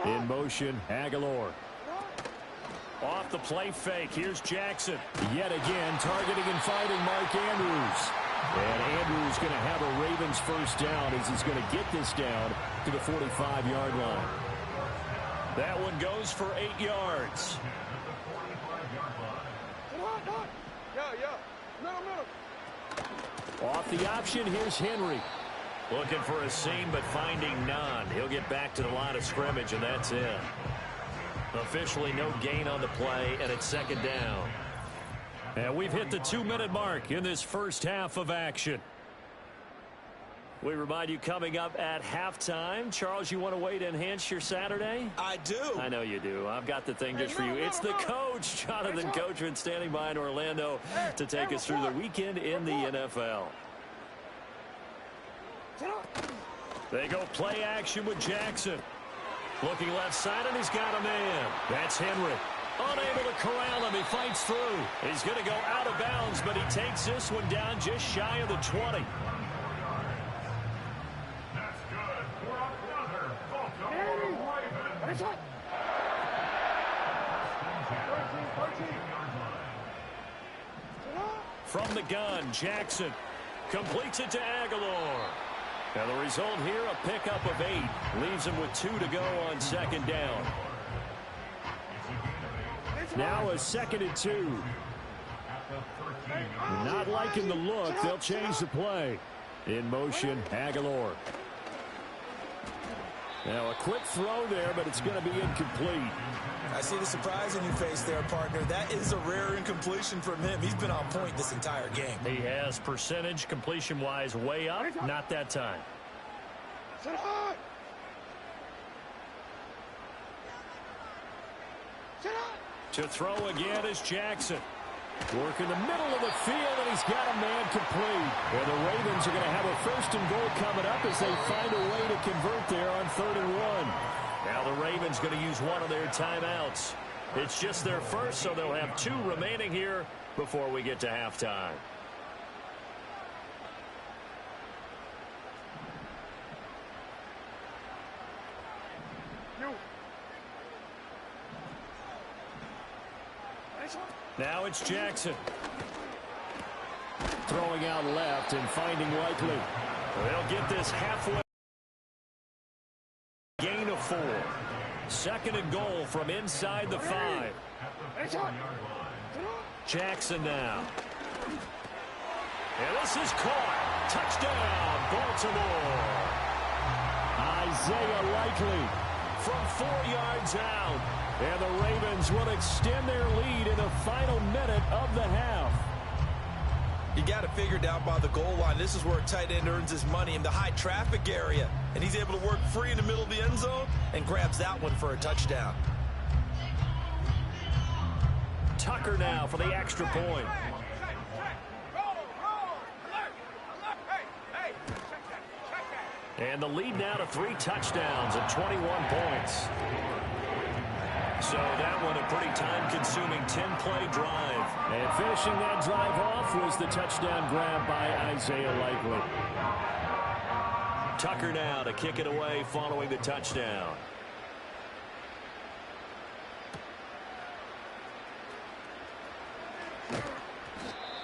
Speaker 3: In motion, Aguilar. Off the play fake. Here's Jackson. Yet again, targeting and fighting Mark Andrews. And Andrews going to have a Ravens first down as he's going to get this down to the 45-yard line. That one goes for 8 yards. Off the option, here's Henry. Looking for a seam, but finding none. He'll get back to the line of scrimmage, and that's it. Officially no gain on the play, and it's 2nd down. And we've hit the 2-minute mark in this first half of action. We remind you coming up at halftime. Charles, you want a way to enhance your Saturday?
Speaker 4: I do.
Speaker 3: I know you do. I've got the thing just for you. It's the coach, Jonathan Coachman, standing by in Orlando to take us through the weekend in the NFL. They go play action with Jackson. Looking left side, and he's got a man. That's Henry. Unable to corral him. He fights through. He's going to go out of bounds, but he takes this one down just shy of the 20. From the gun, Jackson completes it to Aguilar. And the result here, a pickup of 8. Leaves him with 2 to go on 2nd down. Now a 2nd and 2. Not liking the look. They'll change the play. In motion, Aguilar. Now a quick throw there, but it's going to be incomplete.
Speaker 4: I see the surprise in your face there, partner. That is a rare incompletion from him. He's been on point this entire game.
Speaker 3: He has percentage completion-wise way up. Not that time. To throw again is Jackson. Work in the middle of the field, and he's got a man complete. And the Ravens are going to have a 1st and goal coming up as they find a way to convert there on 3rd and 1. Now the Ravens going to use one of their timeouts. It's just their first, so they'll have 2 remaining here before we get to halftime. Now it's Jackson. Throwing out left and finding Likely. They'll get this halfway. Gain of 4. 2nd and goal from inside the 5. Jackson now. And this is caught. Touchdown, Baltimore. Isaiah Likely from 4 yards out. And the Ravens will extend their lead in the final minute of the half.
Speaker 4: You got it figured out by the goal line. This is where a tight end earns his money, in the high traffic area. And he's able to work free in the middle of the end zone and grabs that one for a touchdown.
Speaker 3: Tucker now for the extra point. And the lead now to 3 touchdowns and 21 points. So that one a pretty time-consuming 10-play drive. And finishing that drive off was the touchdown grab by Isaiah Likely. Tucker now to kick it away following the touchdown.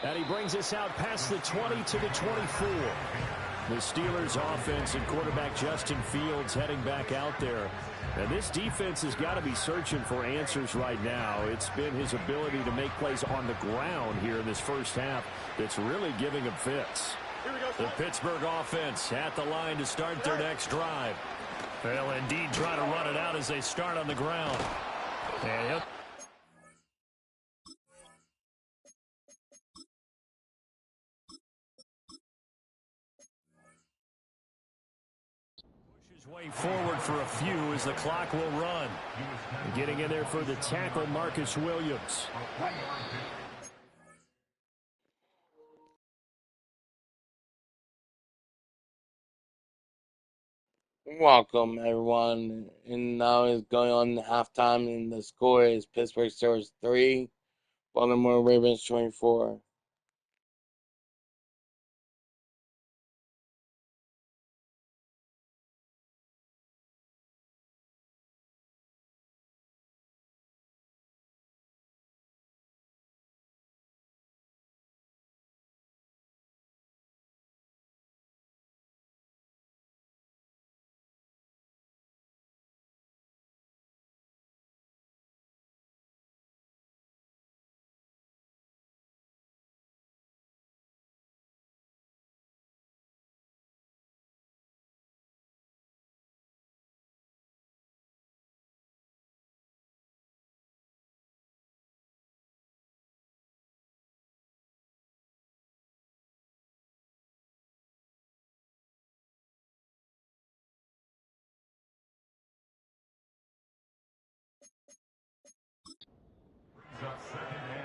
Speaker 3: And he brings us out past the 20 to the 24. The Steelers offense and quarterback Justin Fields heading back out there. And this defense has got to be searching for answers right now. It's been his ability to make plays on the ground here in this first half that's really giving him fits. The Pittsburgh offense at the line to start their next drive. They'll indeed try to run it out as they start on the ground. And pushes way forward for a few as the clock will run. Getting in there for the tackle, Marcus Williams.
Speaker 1: Welcome, everyone. And now it's going on halftime, and the score is Pittsburgh Steelers 3, Baltimore Ravens 24.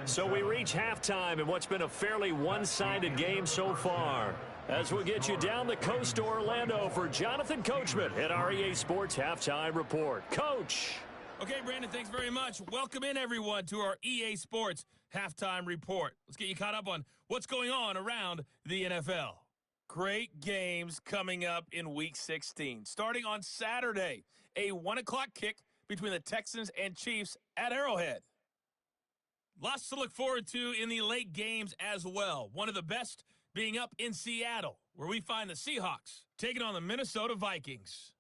Speaker 3: So we reach halftime in what's been a fairly one-sided game so far. As we'll get you down the coast to Orlando for Jonathan Coachman at our EA Sports Halftime Report. Coach.
Speaker 2: Okay, Brandon, thanks very much. Welcome in, everyone, to our EA Sports Halftime Report. Let's get you caught up on what's going on around the NFL. Great games coming up in Week 16. Starting on Saturday, a 1 o'clock kick between the Texans and Chiefs at Arrowhead. Lots to look forward to in the late games as well. One of the best being up in Seattle, where we find the Seahawks taking on the Minnesota Vikings.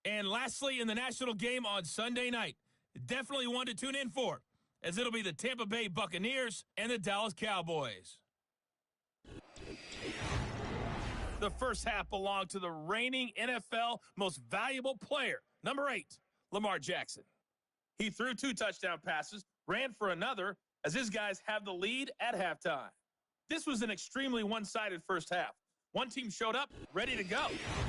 Speaker 2: And lastly, in the national game on Sunday night, definitely one to tune in for, as it'll be the Tampa Bay Buccaneers and the Dallas Cowboys. The first half belonged to the reigning NFL most valuable player, number 8, Lamar Jackson. He threw 2 touchdown passes, ran for another, as his guys have the lead at halftime. This was an extremely one-sided first half. One team showed up, ready to go.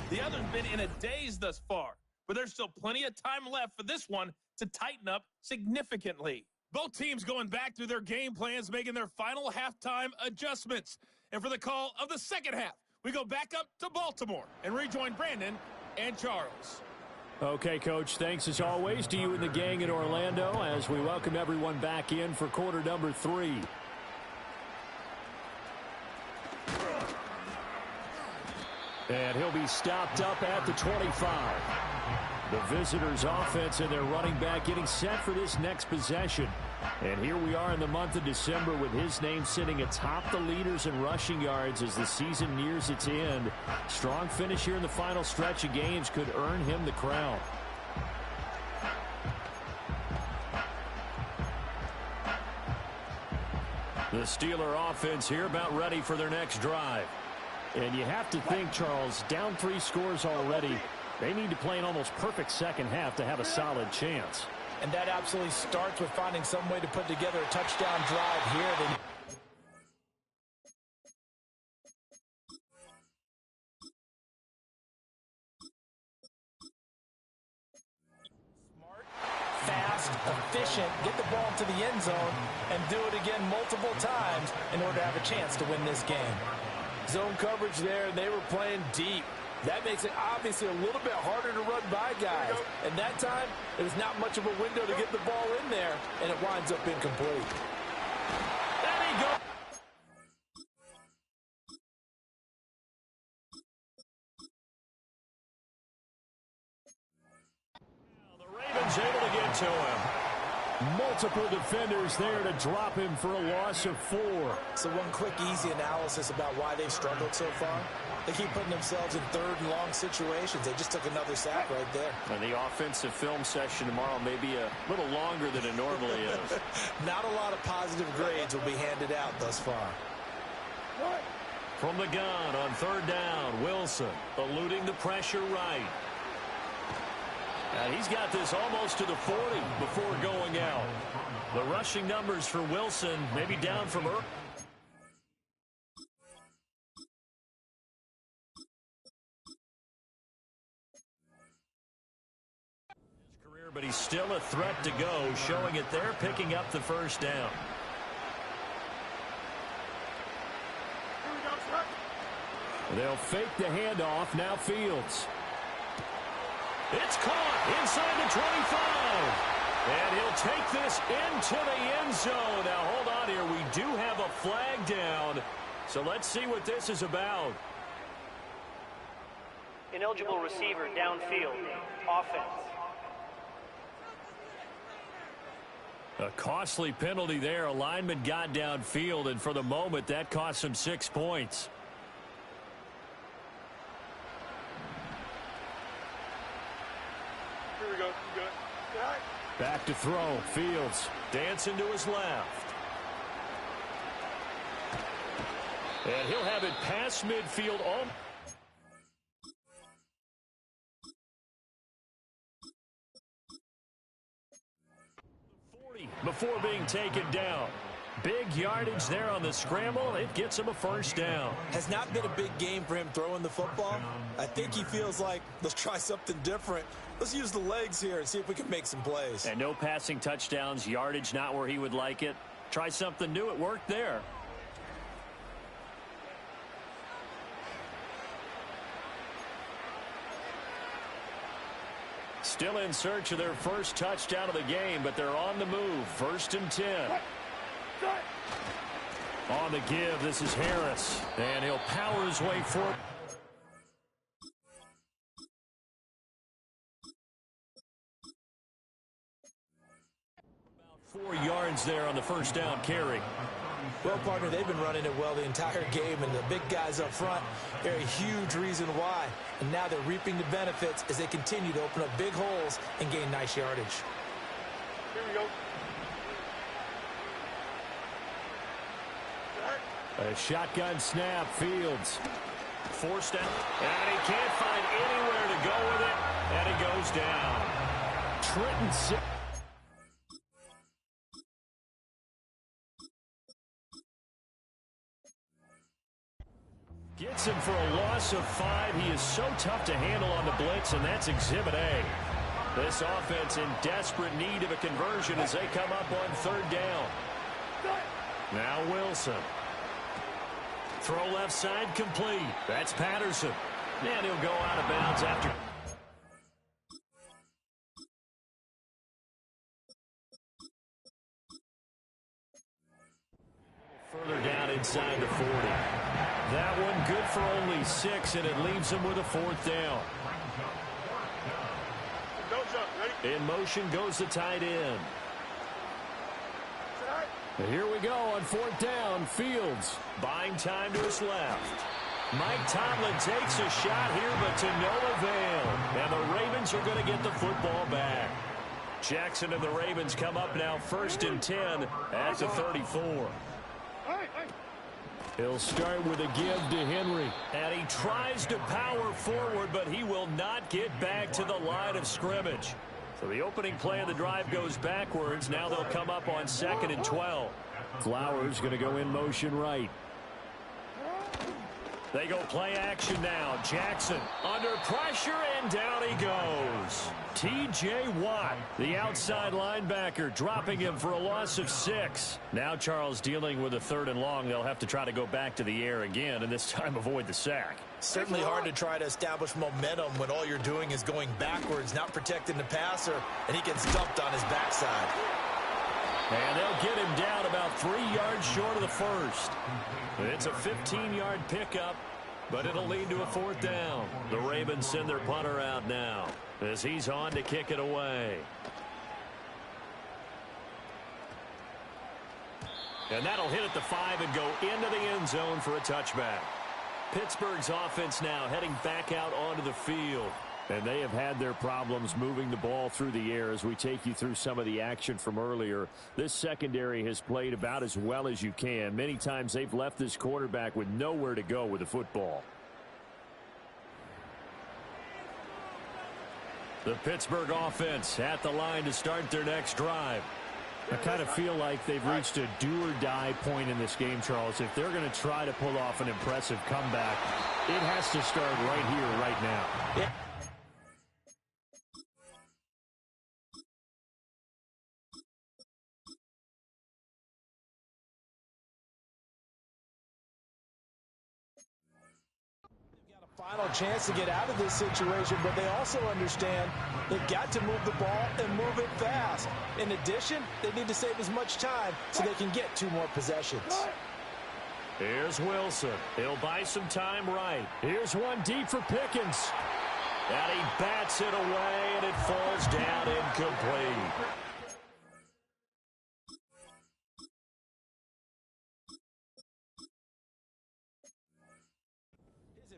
Speaker 2: The other's been in a daze thus far, but there's still plenty of time left for this one to tighten up significantly. Both teams going back through their game plans, making their final halftime adjustments. And for the call of the second half, we go back up to Baltimore and rejoin Brandon and Charles.
Speaker 3: Okay, Coach, thanks as always to you and the gang in Orlando as we welcome everyone back in for quarter number 3. And he'll be stopped up at the 25. The visitors' offense and their running back getting set for this next possession. And here we are in the month of December with his name sitting atop the leaders in rushing yards as the season nears its end. Strong finish here in the final stretch of games could earn him the crown. The Steeler offense here about ready for their next drive. And you have to think, Charles, down 3 scores already. They need to play an almost perfect second half to have a solid chance.
Speaker 5: And that absolutely starts with finding some way to put together a touchdown drive here. Smart, fast, efficient, get the ball to the end zone, and do it again multiple times in order to have a chance to win this game. Zone coverage there, and they were playing deep. That makes it obviously a little bit harder to run by guys. And that time, there's not much of a window to get the ball in there, and it winds up incomplete. There he goes.
Speaker 3: The Ravens able to get to him. Multiple defenders there to drop him for a loss of 4.
Speaker 4: So one quick, easy analysis about why they've struggled so far. They keep putting themselves in third and long situations. They just took another sack right there.
Speaker 3: And the offensive film session tomorrow may be a little longer than it normally is.
Speaker 4: Not a lot of positive grades will be handed out thus far.
Speaker 3: From the gun on third down, Wilson eluding the pressure right. And he's got this almost to the 40 before going out. The rushing numbers for Wilson may be down from early. But he's still a threat to go, showing it there, picking up the first down. They'll fake the handoff. Now Fields. It's caught inside the 25. And he'll take this into the end zone. Now, hold on here. We do have a flag down. So let's see what this is about.
Speaker 6: Ineligible receiver downfield. Offense.
Speaker 3: A costly penalty there. A lineman got downfield, and for the moment, that cost him 6 points.
Speaker 7: Here we go. You good? All right.
Speaker 3: Back to throw. Fields dancing to his left. And he'll have it past midfield. Before being taken down. Big yardage there on the scramble. It gets him a first down.
Speaker 4: Has not been a big game for him throwing the football. I think he feels like, let's try something different. Let's use the legs here and see if we can make some plays.
Speaker 3: And no passing touchdowns, yardage not where he would like it. Try something new. It worked there. Still in search of their first touchdown of the game, but they're on the move. 1st and 10. On the give, this is Harris. And he'll power his way forward. About 4 yards there on the first down carry.
Speaker 4: Well, partner, they've been running it well the entire game, and the big guys up front, they're a huge reason why. And now they're reaping the benefits as they continue to open up big holes and gain nice yardage.
Speaker 7: Here we go.
Speaker 3: A shotgun snap. Fields forced out, and he can't find anywhere to go with it, and it goes down. Trenton. Gets him for a loss of 5. He is so tough to handle on the blitz, and that's Exhibit A. This offense in desperate need of a conversion as they come up on third down. Now Wilson. Throw left side complete. That's Patterson. And he'll go out of bounds after. Further down inside the 40. That one good for only 6, and it leaves him with a 4th down.
Speaker 7: Don't jump. Ready?
Speaker 3: In motion goes the tight end. And here we go on 4th down. Fields buying time to his left. Mike Tomlin takes a shot here, but to no avail. And the Ravens are going to get the football back. Jackson and the Ravens come up now 1st and 10 at the 34. He'll start with a give to Henry. And he tries to power forward, but he will not get back to the line of scrimmage. So the opening play of the drive goes backwards. Now they'll come up on 2nd and 12. Flowers going to go in motion right. They go play action now. Jackson under pressure, and down he goes. T.J. Watt, the outside linebacker, dropping him for a loss of 6. Now Charles dealing with a 3rd and long. They'll have to try to go back to the air again, and this time avoid the sack.
Speaker 4: Certainly hard to try to establish momentum when all you're doing is going backwards, not protecting the passer, and he gets dumped on his backside.
Speaker 3: And they'll get him down about 3 yards short of the first. It's a 15-yard pickup, but it'll lead to a 4th down. The Ravens send their punter out now as he's on to kick it away. And that'll hit at the 5 and go into the end zone for a touchback. Pittsburgh's offense now heading back out onto the field. And they have had their problems moving the ball through the air as we take you through some of the action from earlier. This secondary has played about as well as you can. Many times they've left this quarterback with nowhere to go with the football. The Pittsburgh offense at the line to start their next drive. I kind of feel like they've reached a do-or-die point in this game, Charles. If they're going to try to pull off an impressive comeback, it has to start right here, right now.
Speaker 5: Yeah. Final chance to get out of this situation, but they also understand they've got to move the ball and move it fast. In addition, they need to save as much time so they can get 2 more possessions.
Speaker 3: Here's Wilson. He'll buy some time right. Here's one deep for Pickens. And he bats it away, and it falls down incomplete.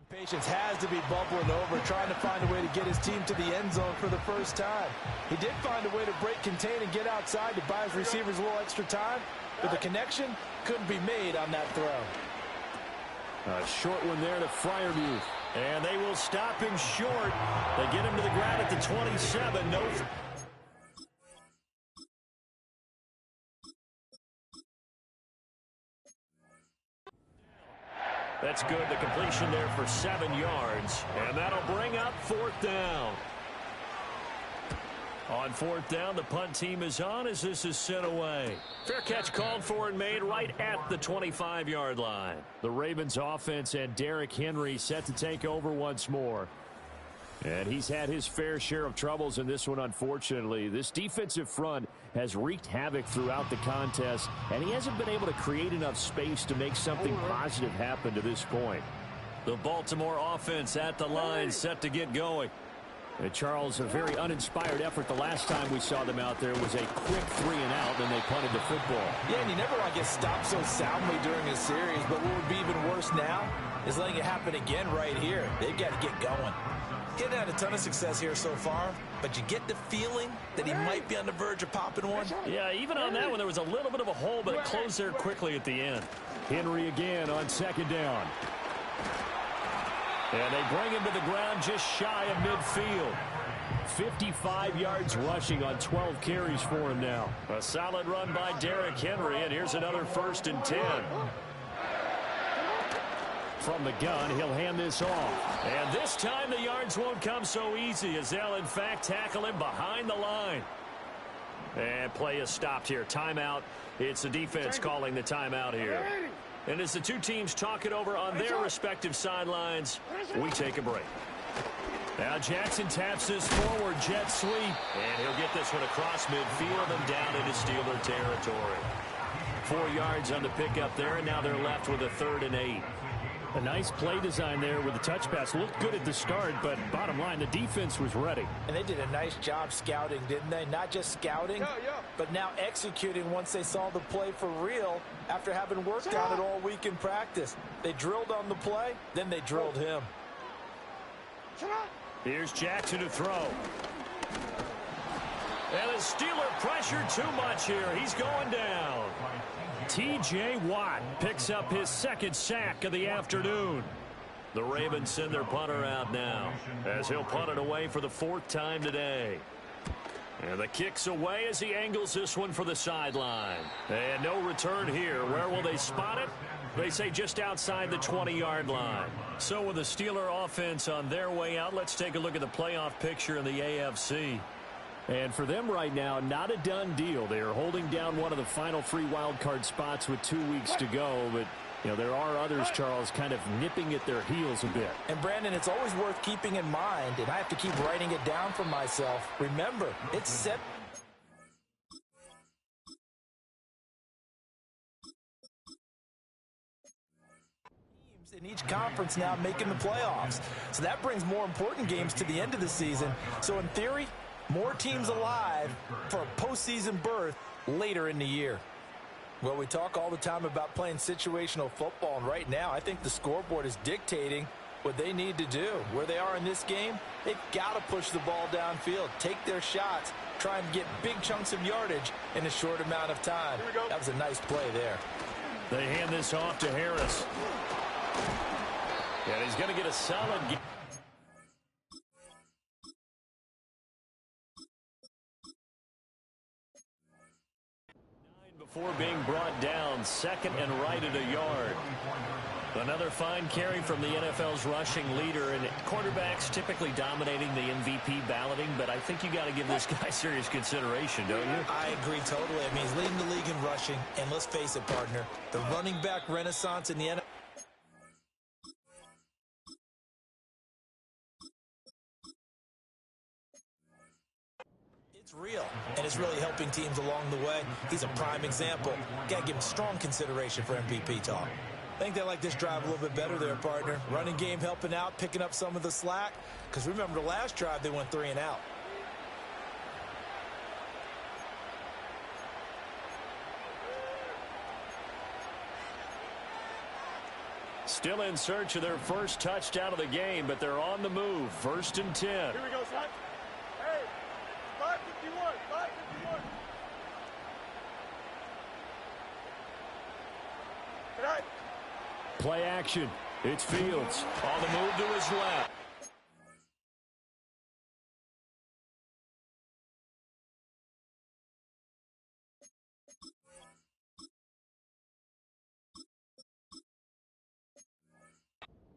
Speaker 5: Patience has to be bubbling over, trying to find a way to get his team to the end zone for the first time. He did find a way to break contain and get outside to buy his receivers a little extra time, but the connection couldn't be made on that throw.
Speaker 3: A short one there to Freiermuth. And they will stop him short. They get him to the ground at the 27. No. That's good. The completion there for 7 yards. And that'll bring up 4th down. On 4th down, the punt team is on as this is sent away. Fair catch called for and made right at the 25-yard line. The Ravens offense and Derrick Henry set to take over once more. And he's had his fair share of troubles in this one, unfortunately. This defensive front has wreaked havoc throughout the contest, and he hasn't been able to create enough space to make something positive happen to this point. The Baltimore offense at the line set to get going. And Charles, a very uninspired effort the last time we saw them out there was a quick 3 and out, and they punted the football.
Speaker 5: Yeah, and you never want to get stopped so soundly during a series, but what would be even worse now is letting it happen again right here. They've got to get going. Getting had a ton of success here so far, but you get the feeling that he might be on the verge of popping one.
Speaker 3: Yeah, even on that one, there was a little bit of a hole, but it closed there quickly at the end. Henry again on 2nd down. And they bring him to the ground just shy of midfield. 55 yards rushing on 12 carries for him now. A solid run by Derrick Henry, and here's another 1st and 10. From the gun, he'll hand this off. And this time the yards won't come so easy as they'll, in fact, tackle him behind the line. And play is stopped here. Timeout. It's the defense calling the timeout here. And as the 2 teams talk it over on their respective sidelines, we take a break. Now Jackson taps this forward jet sweep. And he'll get this one across midfield and down into Steeler territory. 4 yards on the pickup there, and now they're left with a 3rd and 8. A nice play design there with the touch pass. Looked good at the start, but bottom line, the defense was ready.
Speaker 5: And they did a nice job scouting, didn't they? Not just scouting, but now executing once they saw the play for real after having worked on it all week in practice. They drilled on the play, then they drilled him.
Speaker 3: Here's Jackson to throw. And the Steeler pressure too much here. He's going down. T.J. Watt picks up his 2nd sack of the afternoon. The Ravens send their punter out now as he'll punt it away for the 4th time today. And the kick's away as he angles this one for the sideline. And no return here. Where will they spot it? They say just outside the 20-yard line. So with the Steeler offense on their way out, let's take a look at the playoff picture in the AFC. And for them right now, not a done deal. They are holding down one of the final 3 wild card spots with 2 weeks to go. But, you know, there are others, Charles, kind of nipping at their heels a bit.
Speaker 5: And, Brandon, it's always worth keeping in mind, and I have to keep writing it down for myself. Remember, it's set. In each conference now making the playoffs. So that brings more important games to the end of the season. So, in theory, more teams alive for a postseason berth later in the year. Well, we talk all the time about playing situational football, and right now I think the scoreboard is dictating what they need to do. Where they are in this game, they've got to push the ball downfield, take their shots, try and get big chunks of yardage in a short amount of time. That was a nice play there.
Speaker 3: They hand this off to Harris. And he's going to get a solid game. Before being brought down, second and right at a yard. Another fine carry from the NFL's rushing leader, and quarterbacks typically dominating the MVP balloting, but I think you got to give this guy serious consideration, don't you?
Speaker 5: I agree totally. I mean, he's leading the league in rushing, and let's face it, partner, the running back renaissance in the NFL. It's real, and it's really helping teams along the way. He's a prime example. Got to give him strong consideration for MVP talk. I think they like this drive a little bit better there, partner. Running game helping out, picking up some of the slack. Because remember, the last drive, they went 3 and out.
Speaker 3: Still in search of their first touchdown of the game, but they're on the move. 1st and 10.
Speaker 7: Here we go, son. Hey, 551, 551. Good night.
Speaker 3: Play action. It's Fields on the move to his left.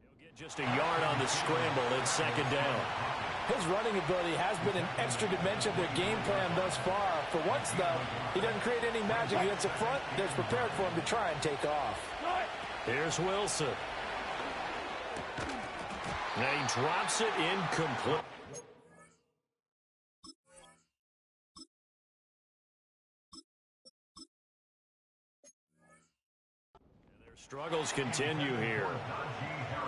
Speaker 3: He'll get just a yard on the scramble in 2nd down.
Speaker 5: His running ability has been an extra dimension of their game plan thus far. For once, though, he doesn't create any magic against the front. That's prepared for him to try and take off.
Speaker 3: Here's Wilson. And he drops it incomplete. Their struggles continue here.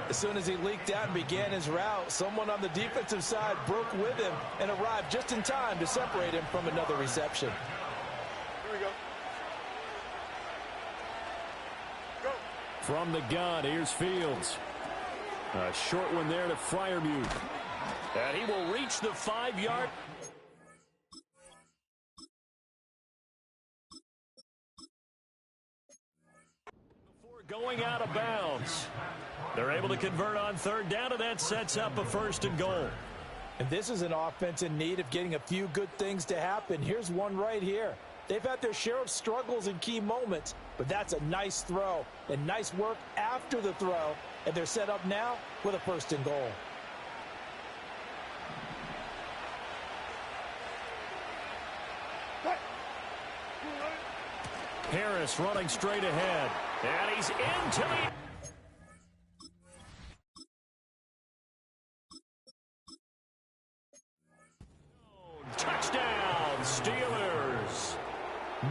Speaker 5: As soon as he leaked out and began his route, someone on the defensive side broke with him and arrived just in time to separate him from another reception.
Speaker 7: Here we go.
Speaker 3: From the gun, here's Fields. A short one there to Freiermuth. And he will reach the 5-yard. Before going out of bounds. They're able to convert on 3rd down, and that sets up a 1st and goal.
Speaker 5: And this is an offense in need of getting a few good things to happen. Here's one right here. They've had their share of struggles in key moments, but that's a nice throw and nice work after the throw, and they're set up now with a 1st and goal.
Speaker 3: Harris running straight ahead, and he's into the... Touchdown, Steelers.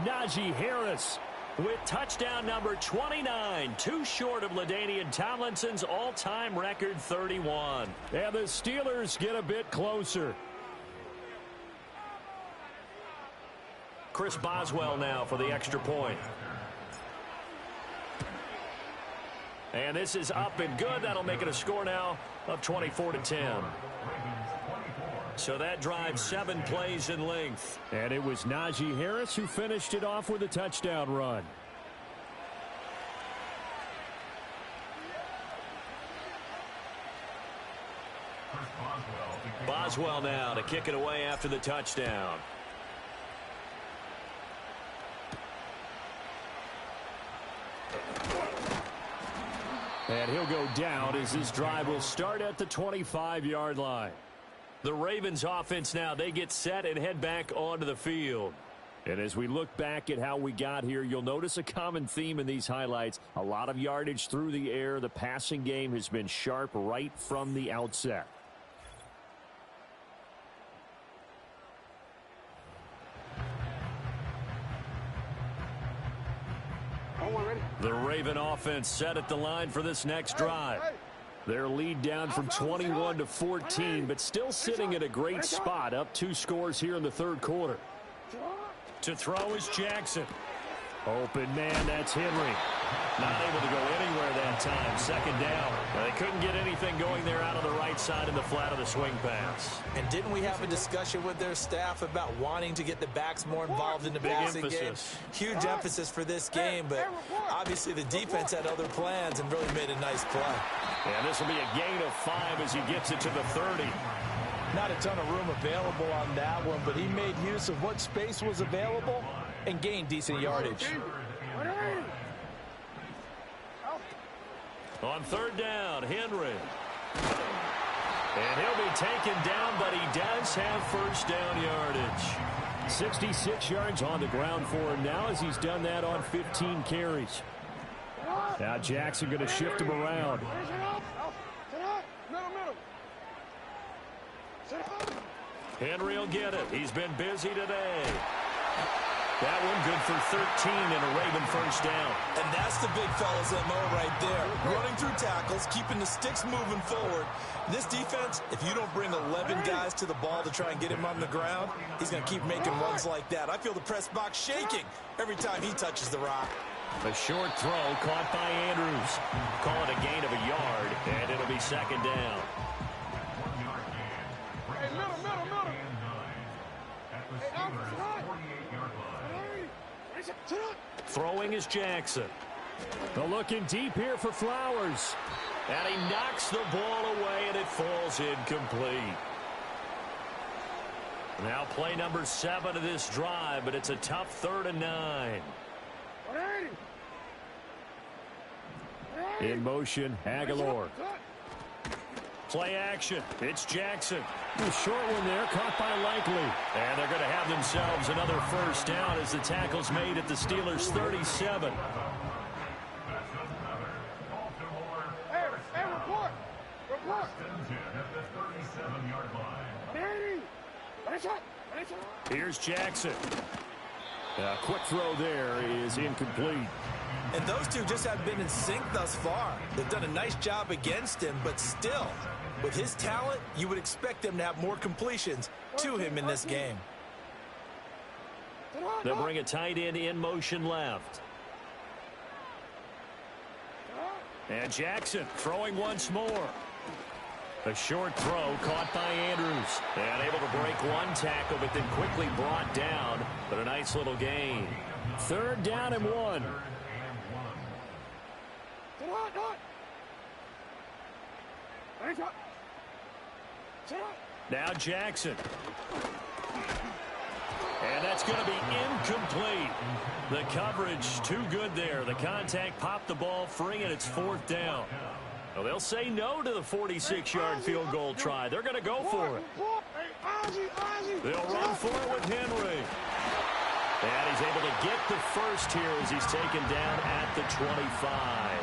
Speaker 3: Najee Harris with touchdown number 29, too short of LaDainian Tomlinson's all-time record 31. And the Steelers get a bit closer. Chris Boswell now for the extra point. And this is up and good. That'll make it a score now of 24-10. So that drives 7 plays in length. And it was Najee Harris who finished it off with a touchdown run. Boswell now to kick it away after the touchdown. And he'll go down as this drive will start at the 25-yard line. The Ravens offense now, they get set and head back onto the field. And as we look back at how we got here, you'll notice a common theme in these highlights. A lot of yardage through the air. The passing game has been sharp right from the outset. The Raven offense set at the line for this next drive. Their lead down from 21 to 14, but still sitting at a great spot, up 2 scores here in the 3rd quarter. To throw is Jackson. Open man, that's Henry. Not able to go anywhere that time. Second down. They couldn't get anything going there out of the right side in the flat of the swing pass.
Speaker 5: And didn't we have a discussion with their staff about wanting to get the backs more involved in the passing game? Huge emphasis for this game, but obviously the defense had other plans and really made a nice play.
Speaker 3: And this will be a gain of 5 as he gets it to the 30.
Speaker 5: Not a ton of room available on that one, but he made use of what space was available and gained decent yardage.
Speaker 3: On third down, Henry. And he'll be taken down, but he does have first down yardage. 66 yards on the ground for him now as he's done that on 15 carries. Now Jackson going to shift him around. Henry will get it. He's been busy today. That one good for 13 and a Raven first down.
Speaker 4: And that's the big fella's MO right there. Running through tackles, keeping the sticks moving forward. This defense, if you don't bring 11 guys to the ball to try and get him on the ground, he's going to keep making runs like that. I feel the press box shaking every time he touches the rock.
Speaker 3: A short throw caught by Andrews. Call it a gain of a yard, and it'll be second down. Throwing is Jackson. The looking deep here for Flowers. And he knocks the ball away, and it falls incomplete. Now play number 7 of this drive, but it's a tough 3rd and 9. In motion, Aguilar. Play action. It's Jackson. The short one there, caught by Likely. And they're going to have themselves another first down as the tackle's made at the Steelers' 37. Here's Jackson. A quick throw there is incomplete.
Speaker 5: And those two just have been in sync thus far. They've done a nice job against him, but still, with his talent, you would expect them to have more completions to him in this game.
Speaker 3: They'll bring a tight end in motion left. And Jackson throwing once more. A short throw caught by Andrews. And able to break one tackle, but then quickly brought down. But a nice little gain. 3rd down and 1. Now Jackson. And that's going to be incomplete. The coverage too good there. The contact popped the ball free, and it's 4th down. Well, they'll say no to the 46-yard field goal try. They're going to go for it. They'll run for it with Henry. And he's able to get the first here as he's taken down at the 25.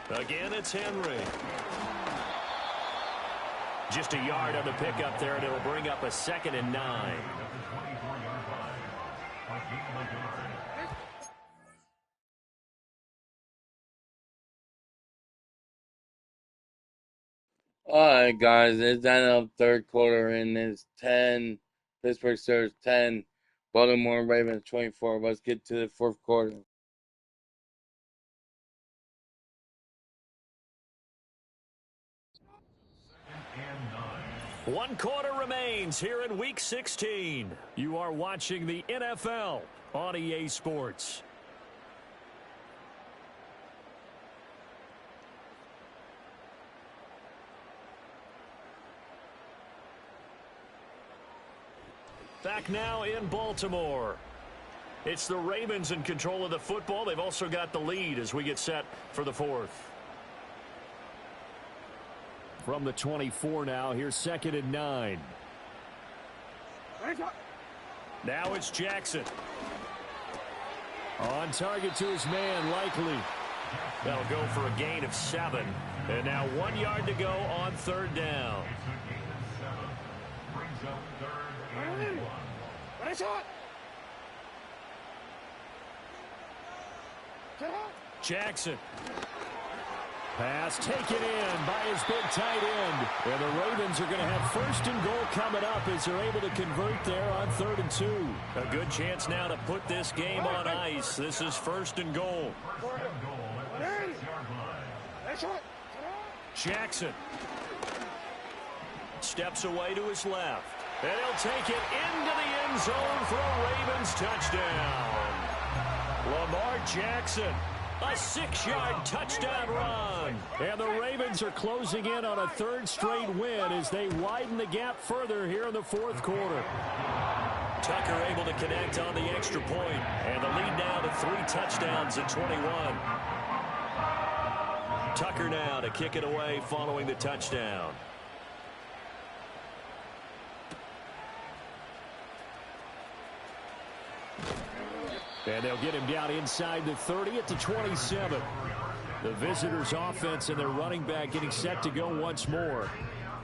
Speaker 3: Again, it's Henry. Just a yard on the pickup there, and it'll bring up a 2nd and 9.
Speaker 1: Alright, guys, it's the end of 3rd quarter, and it's 10. Pittsburgh Steelers 10. Baltimore Ravens 24. Let's get to the 4th quarter.
Speaker 3: One quarter remains here in Week 16. You are watching the NFL on EA Sports. Back now in Baltimore. It's the Ravens in control of the football. They've also got the lead as we get set for the 4th. From the 24 now, here's 2nd and 9. Now it's Jackson. On target to his man, Likely. That'll go for a gain of 7. And now 1 yard to go on 3rd down. Jackson. Pass taken in by his big tight end. And the Ravens are going to have first and goal coming up as they're able to convert there on 3rd and 2. A good chance now to put this game on ice. This is 1st and goal. Jackson steps away to his left. And he'll take it into the end zone for a Ravens touchdown. Lamar Jackson, a 6-yard touchdown run. And the Ravens are closing in on a 3rd straight win as they widen the gap further here in the 4th quarter. Tucker able to connect on the extra point. And the lead now to 3 touchdowns at 21. Tucker now to kick it away following the touchdown. And they'll get him down inside the 30 at the 27. The visitors' offense and their running back getting set to go once more.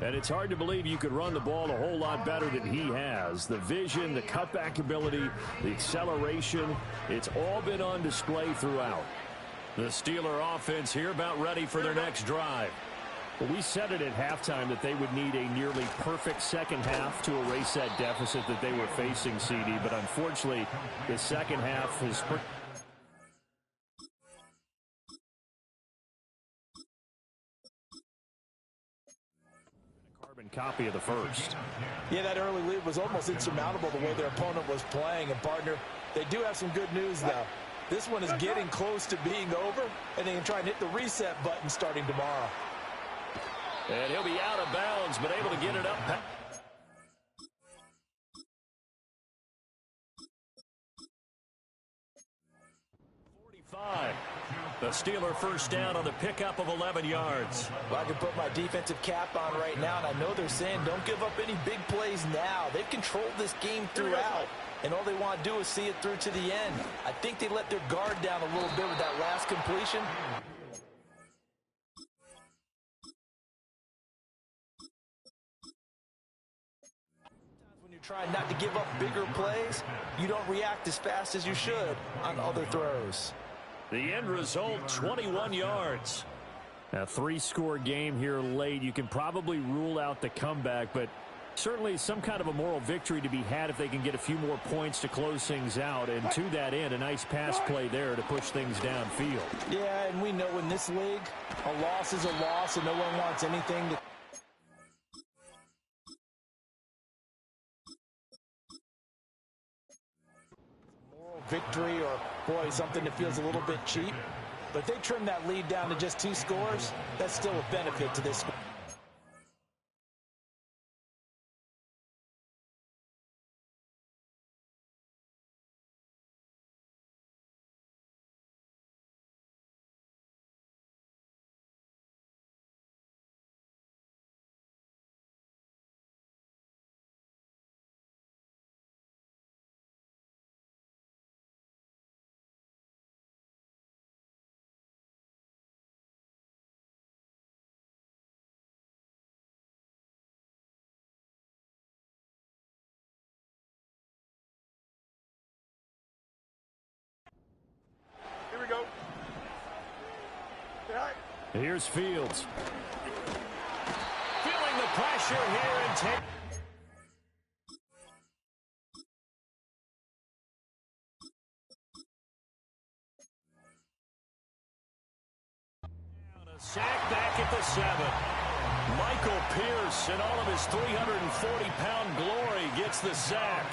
Speaker 3: And it's hard to believe you could run the ball a whole lot better than he has. The vision, the cutback ability, the acceleration, it's all been on display throughout. The Steeler offense here about ready for their next drive. Well, we said it at halftime that they would need a nearly perfect second half to erase that deficit that they were facing, CD. But unfortunately, the second half is a carbon copy of the first.
Speaker 5: Yeah, that early lead was almost insurmountable the way their opponent was playing. And, partner, they do have some good news, though. This one is getting close to being over, and they can try and hit the reset button starting tomorrow.
Speaker 3: And he'll be out of bounds, but able to get it up. 45. The Steeler first down on the pickup of 11 yards.
Speaker 5: Well, I can put my defensive cap on right now, and I know they're saying don't give up any big plays now. They've controlled this game throughout, and all they want to do is see it through to the end. I think they let their guard down a little bit with that last completion. Try not to give up bigger plays, you don't react as fast as you should on other throws.
Speaker 3: The end result, 21 yards. A 3-score game here late. You can probably rule out the comeback, but certainly some kind of a moral victory to be had if they can get a few more points to close things out. And to that end, a nice pass play there to push things downfield.
Speaker 5: Yeah, and we know in this league, a loss is a loss, and no one wants anything to... victory or, boy, something that feels a little bit cheap. But if they trim that lead down to just 2 scores, that's still a benefit to this.
Speaker 7: Here we go.
Speaker 3: Here's Fields. Feeling the pressure here and take. A sack back at the 7. Michael Pierce, in all of his 340-pound glory, gets the sack.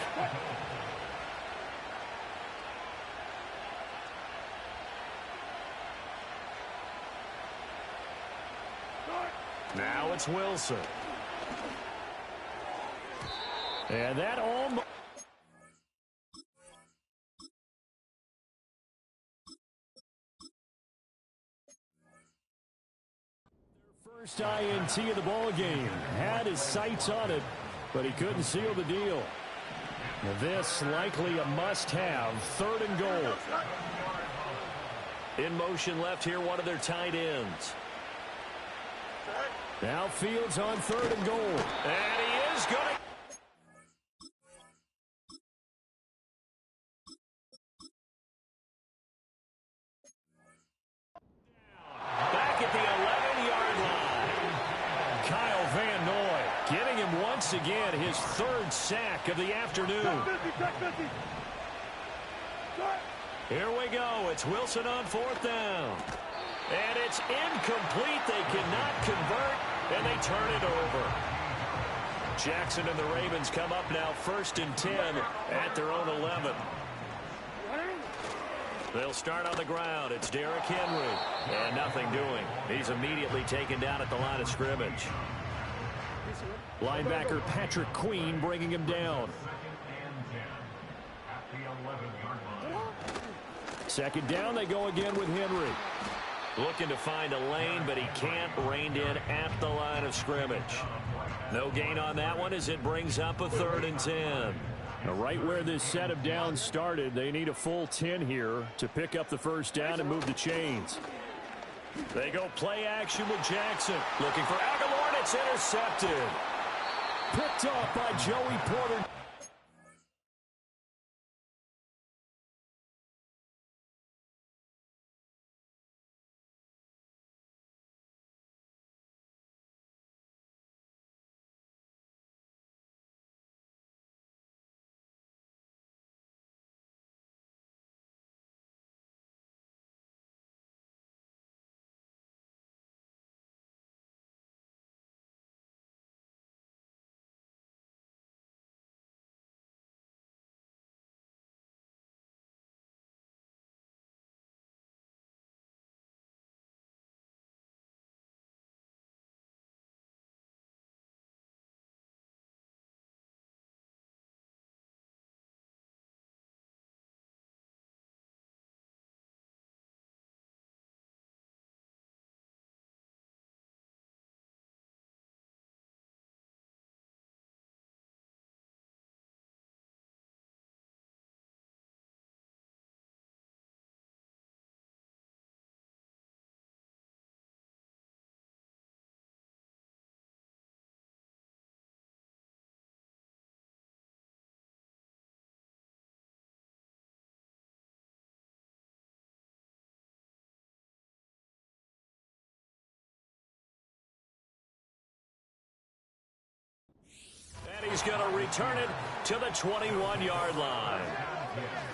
Speaker 3: Now it's Wilson. And that almost... First INT of the ball game. Had his sights on it, but he couldn't seal the deal. This likely a must-have. 3rd and goal. In motion left here, one of their tight ends. Now Fields on 3rd and goal. And he is going to... Back at the once again his third sack of the afternoon. Here we go. It's Wilson on fourth down. And it's incomplete. They cannot convert, and they turn it over. Jackson and the Ravens come up now 1st and 10 at their own 11. They'll start on the ground. It's Derrick Henry. And nothing doing. He's immediately taken down at the line of scrimmage. Linebacker Patrick Queen bringing him down. 2nd down, they go again with Henry. Looking to find a lane, but he can't. Reined in at the line of scrimmage. No gain on that one as it brings up a 3rd and 10.
Speaker 8: Now, right where this set of downs started, they need a full 10 here to pick up the 1st down and move the chains.
Speaker 3: They go play action with Jackson. Looking for Aguilar, and it's intercepted.
Speaker 8: Picked off by Joey Porter.
Speaker 3: And he's going to return it to the 21-yard line.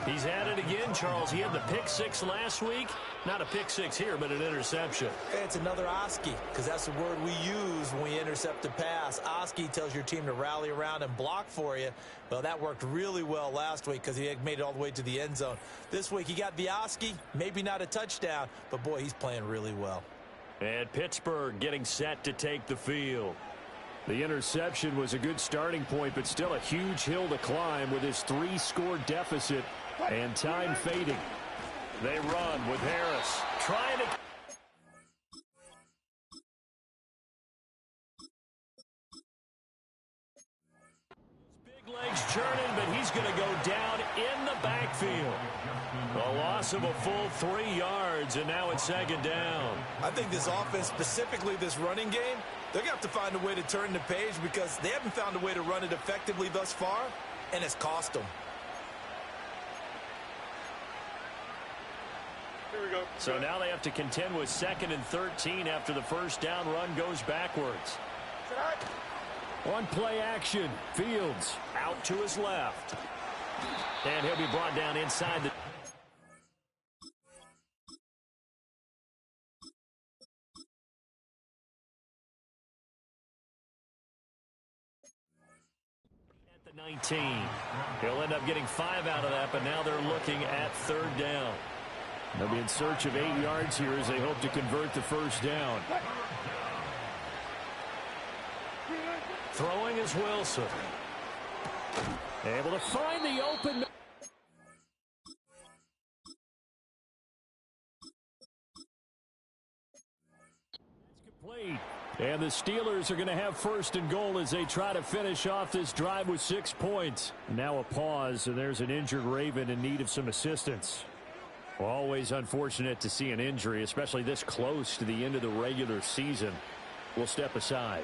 Speaker 3: He's at it again, Charles. He had the pick six last week. Not a pick six here, but an interception.
Speaker 4: It's another Oski, because that's the word we use when we intercept a pass. Oski tells your team to rally around and block for you. Well, that worked really well last week because he had made it all the way to the end zone. This week he got the Oski, maybe not a touchdown, but boy, he's playing really well.
Speaker 3: And Pittsburgh getting set to take the field.
Speaker 8: The interception was a good starting point, but still a huge hill to climb with his 3-score deficit and time fading.
Speaker 3: They run with Harris trying to... Big legs churning, but he's going to go down in the backfield. A loss of a full 3 yards, and now it's 2nd down.
Speaker 4: I think this offense, specifically this running game, they're going to have to find a way to turn the page because they haven't found a way to run it effectively thus far, and it's cost them.
Speaker 7: Here we go.
Speaker 3: So now they have to contend with 2nd and 13 after the first down run goes backwards.
Speaker 8: On play action, Fields
Speaker 3: Out to his left. And he'll be brought down inside the... At the 19. He'll end up getting 5 out of that, but now they're looking at 3rd down.
Speaker 8: They'll be in search of 8 yards here as they hope to convert the first down.
Speaker 3: Throwing is Wilson.
Speaker 8: Able to find the open... That's complete. And the Steelers are going to have 1st and goal as they try to finish off this drive with 6 points. Now a pause, and there's an injured Raven in need of some assistance. Well, always unfortunate to see an injury, especially this close to the end of the regular season. We'll step aside.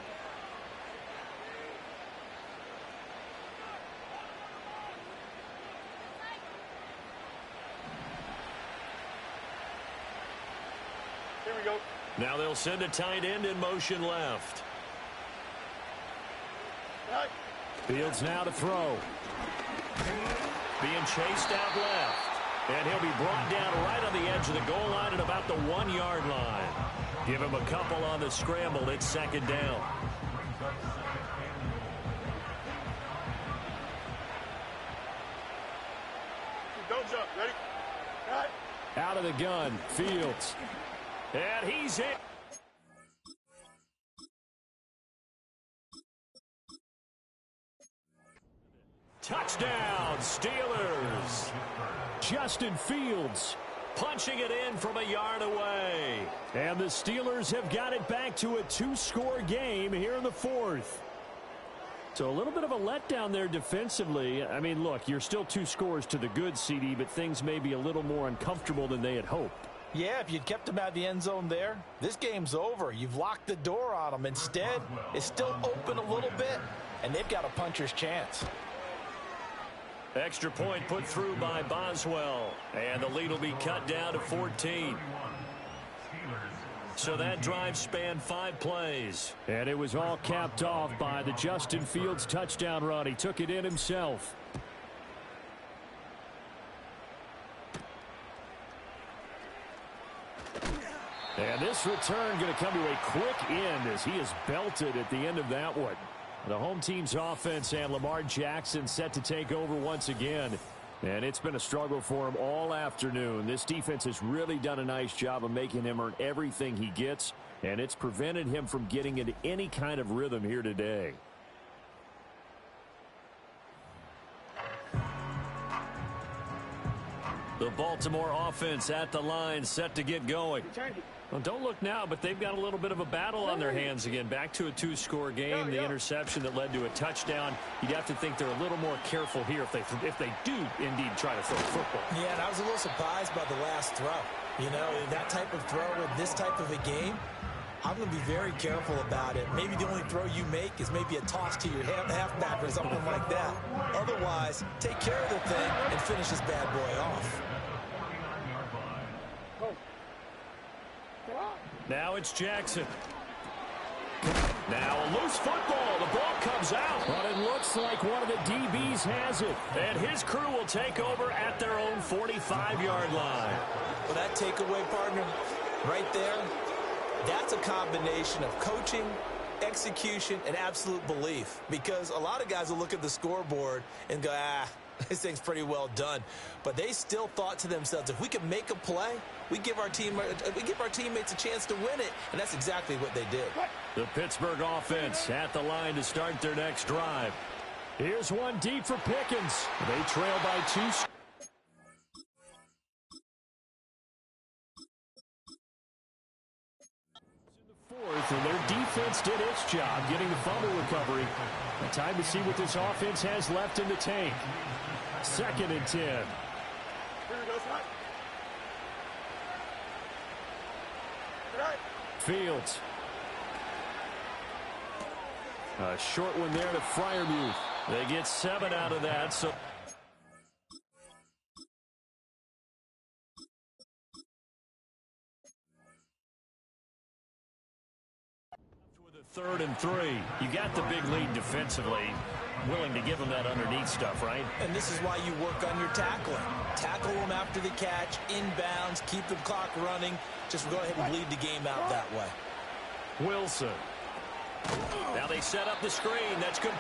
Speaker 7: Here we go.
Speaker 3: Now they'll send a tight end in motion left.
Speaker 8: Fields now to throw. Being chased out left. And he'll be brought down right on the edge of the goal line at about the 1-yard line. Give him a couple on the scramble. It's second down.
Speaker 7: Don't jump. Ready? Right.
Speaker 8: Out of the gun, Fields. And he's in. Touchdown, Steelers. Justin Fields punching it in from a yard away. And the Steelers have got it back to a 2-score game here in the fourth. So a little bit of a letdown there defensively. I mean, look, you're still 2 scores to the good, CD, but things may be a little more uncomfortable than they had hoped.
Speaker 5: Yeah, if you'd kept them out of the end zone there, this game's over. You've locked the door on them. Instead, it's still open a little bit, and they've got a puncher's chance.
Speaker 8: Extra point put through by Boswell, and the lead will be cut down to 14. So that drive spanned 5 plays. And it was all capped off by the Justin Fields touchdown run. He took it in himself. And this return going to come to a quick end as he is belted at the end of that one. The home team's offense and Lamar Jackson set to take over once again. And it's been a struggle for him all afternoon. This defense has really done a nice job of making him earn everything he gets. And it's prevented him from getting into any kind of rhythm here today. The Baltimore offense at the line set to get going. Well, don't look now, but they've got a little bit of a battle on their hands again. Back to a 2-score game. The interception that led to a touchdown. You'd have to think they're a little more careful here if they do indeed try to throw the football.
Speaker 4: Yeah, and I was a little surprised by the last throw. You know, that type of throw in this type of a game, I'm going to be very careful about it. Maybe the only throw you make is maybe a toss to your halfback or something like that. Otherwise, take care of the thing and finish this bad boy off.
Speaker 8: Now it's Jackson. Now a loose football. The ball comes out. But it looks like one of the DBs has it. And his crew will take over at their own 45-yard line.
Speaker 4: Well, that takeaway, partner, right there, that's a combination of coaching, execution, and absolute belief. Because a lot of guys will look at the scoreboard and go, this thing's pretty well done. But they still thought to themselves, if we can make a play, we give our teammates a chance to win it. And that's exactly what they did.
Speaker 8: The Pittsburgh offense at the line to start their next drive. Here's one deep for Pickens. They trail by 2. Fourth, and their defense did its job getting the fumble recovery. Time to see what this offense has left in the tank. 2nd and 10. Fields. A short one there to Freiermuth. They get 7 out of that, so with a 3rd and 3. You got the big lead defensively. Willing to give them that underneath stuff, right?
Speaker 4: And this is why you work on your tackling. Tackle them after the catch, inbounds, keep the clock running. Just go ahead and bleed the game out that way.
Speaker 8: Wilson. Now they set up the screen. That's good.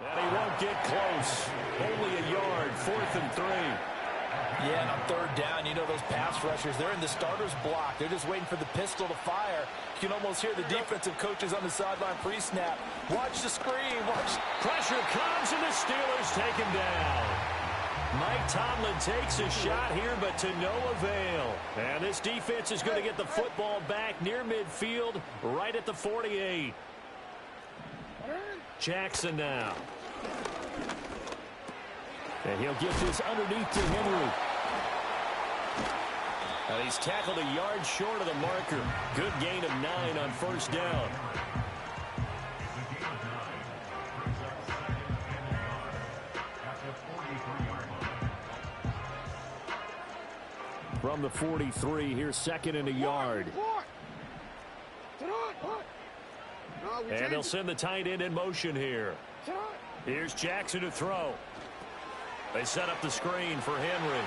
Speaker 8: And he won't get close. Only a yard. 4th and 3.
Speaker 5: Yeah, and on 3rd down, you know those pass rushers, they're in the starter's block. They're just waiting for the pistol to fire. You can almost hear the defensive coaches on the sideline pre-snap. Watch the screen. Watch.
Speaker 8: Pressure comes, and the Steelers take him down. Mike Tomlin takes a shot here, but to no avail. And this defense is going to get the football back near midfield, right at the 48. Jackson now. And he'll get this underneath to Henry. And he's tackled a yard short of the marker. Good gain of 9 on 1st down. from the 43. Here's second and a yard. And they'll send the tight end in motion here. Here's Jackson to throw. They set up the screen for Henry.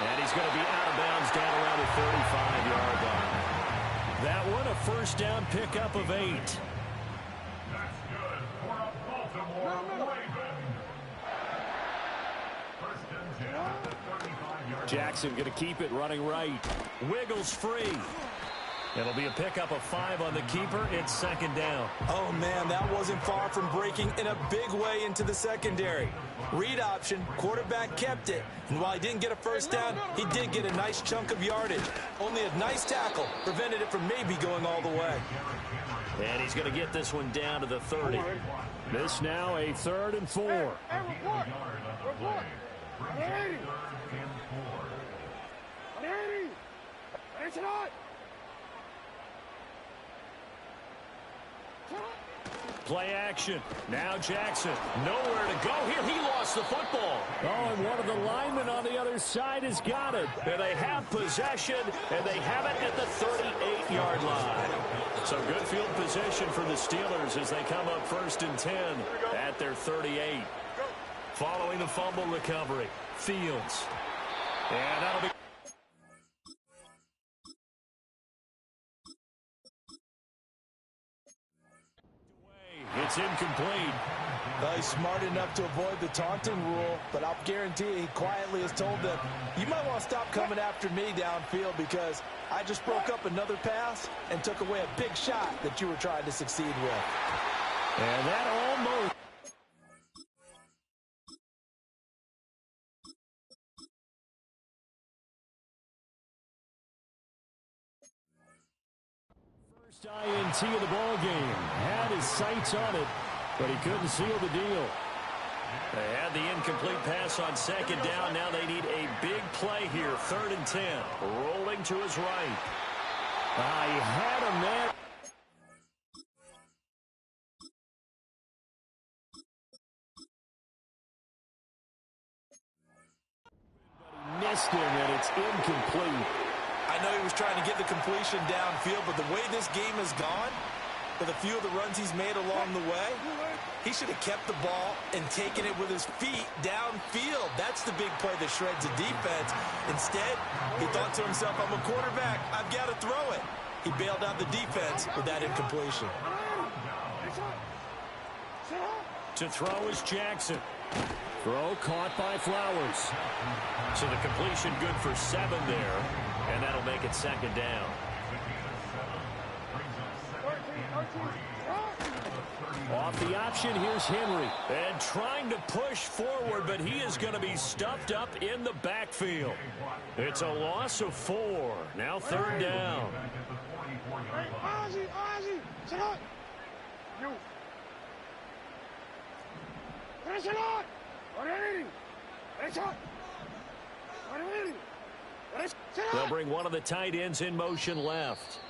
Speaker 8: And he's going to be out of bounds down around the 35-yard line. That one a first down pickup of 8.
Speaker 9: That's good for a Baltimore Raven. First and 10 at the 35-yard.
Speaker 8: Jackson going to keep it running right. Wiggles free. It'll be a pickup of 5 on the keeper. It's second down.
Speaker 5: Oh, man, that wasn't far from breaking in a big way into the secondary. Read option, quarterback kept it. And while he didn't get a first down, he did get a nice chunk of yardage. Only a nice tackle prevented it from maybe going all the way.
Speaker 8: And he's going to get this one down to the 30. This now a 3rd and 4.
Speaker 7: Report. 180. 180. It's not.
Speaker 8: Play action. Now Jackson. Nowhere to go here. He lost the football. Oh, and one of the linemen on the other side has got it. And they have possession, and they have it at the 38-yard line. So good field position for the Steelers as they come up 1st and 10 at their 38. Following the fumble recovery, Fields. And that'll be... It's incomplete.
Speaker 5: Well, he's smart enough to avoid the taunting rule, but I'll guarantee he quietly has told them, you might want to stop coming after me downfield because I just broke up another pass and took away a big shot that you were trying to succeed with.
Speaker 8: And that almost... First INT of the ball game. Had his sights on it, but he couldn't seal the deal. They had the incomplete pass on second down. Now they need a big play here. 3rd and 10. Rolling to his right. He had a man. But he missed him, and it's incomplete.
Speaker 5: I know he was trying to get the completion downfield, but the way this game has gone, with a few of the runs he's made along the way, he should have kept the ball and taken it with his feet downfield. That's the big play that shreds a defense. Instead, he thought to himself, I'm a quarterback. I've got to throw it. He bailed out the defense with that incompletion.
Speaker 8: To throw is Jackson. Throw caught by Flowers. So the completion good for 7 there. And that'll make it second down. Off the option, here's Henry. And trying to push forward, but he is going to be stuffed up in the backfield. It's a loss of 4. Now 3rd down. They'll bring one of the tight ends in motion left.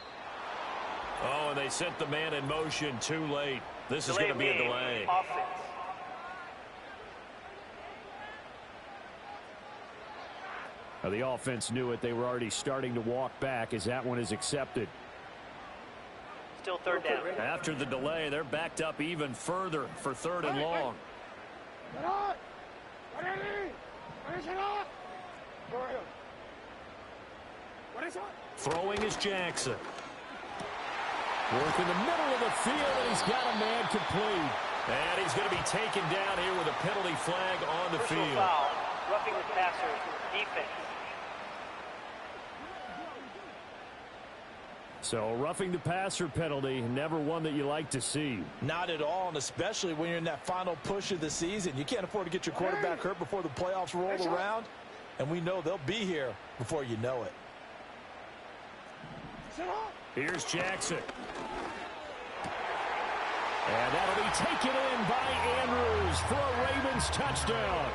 Speaker 8: Oh, and they sent the man in motion too late. This is going to be a delay. Now the offense knew it. They were already starting to walk back as that one is accepted.
Speaker 6: Still 3rd down.
Speaker 8: After the delay, they're backed up even further for 3rd and long. Throwing is Jackson. Work in the middle of the field, and he's got a man complete. And he's going to be taken down here with a penalty flag on the field.
Speaker 6: Foul. Roughing the passer. Defense.
Speaker 8: So roughing the passer penalty, never one that you like to see.
Speaker 5: Not at all, and especially when you're in that final push of the season. You can't afford to get your quarterback hurt before the playoffs roll around, and we know they'll be here before you know it.
Speaker 8: Here's Jackson. And that'll be taken in by Andrews for a Ravens touchdown.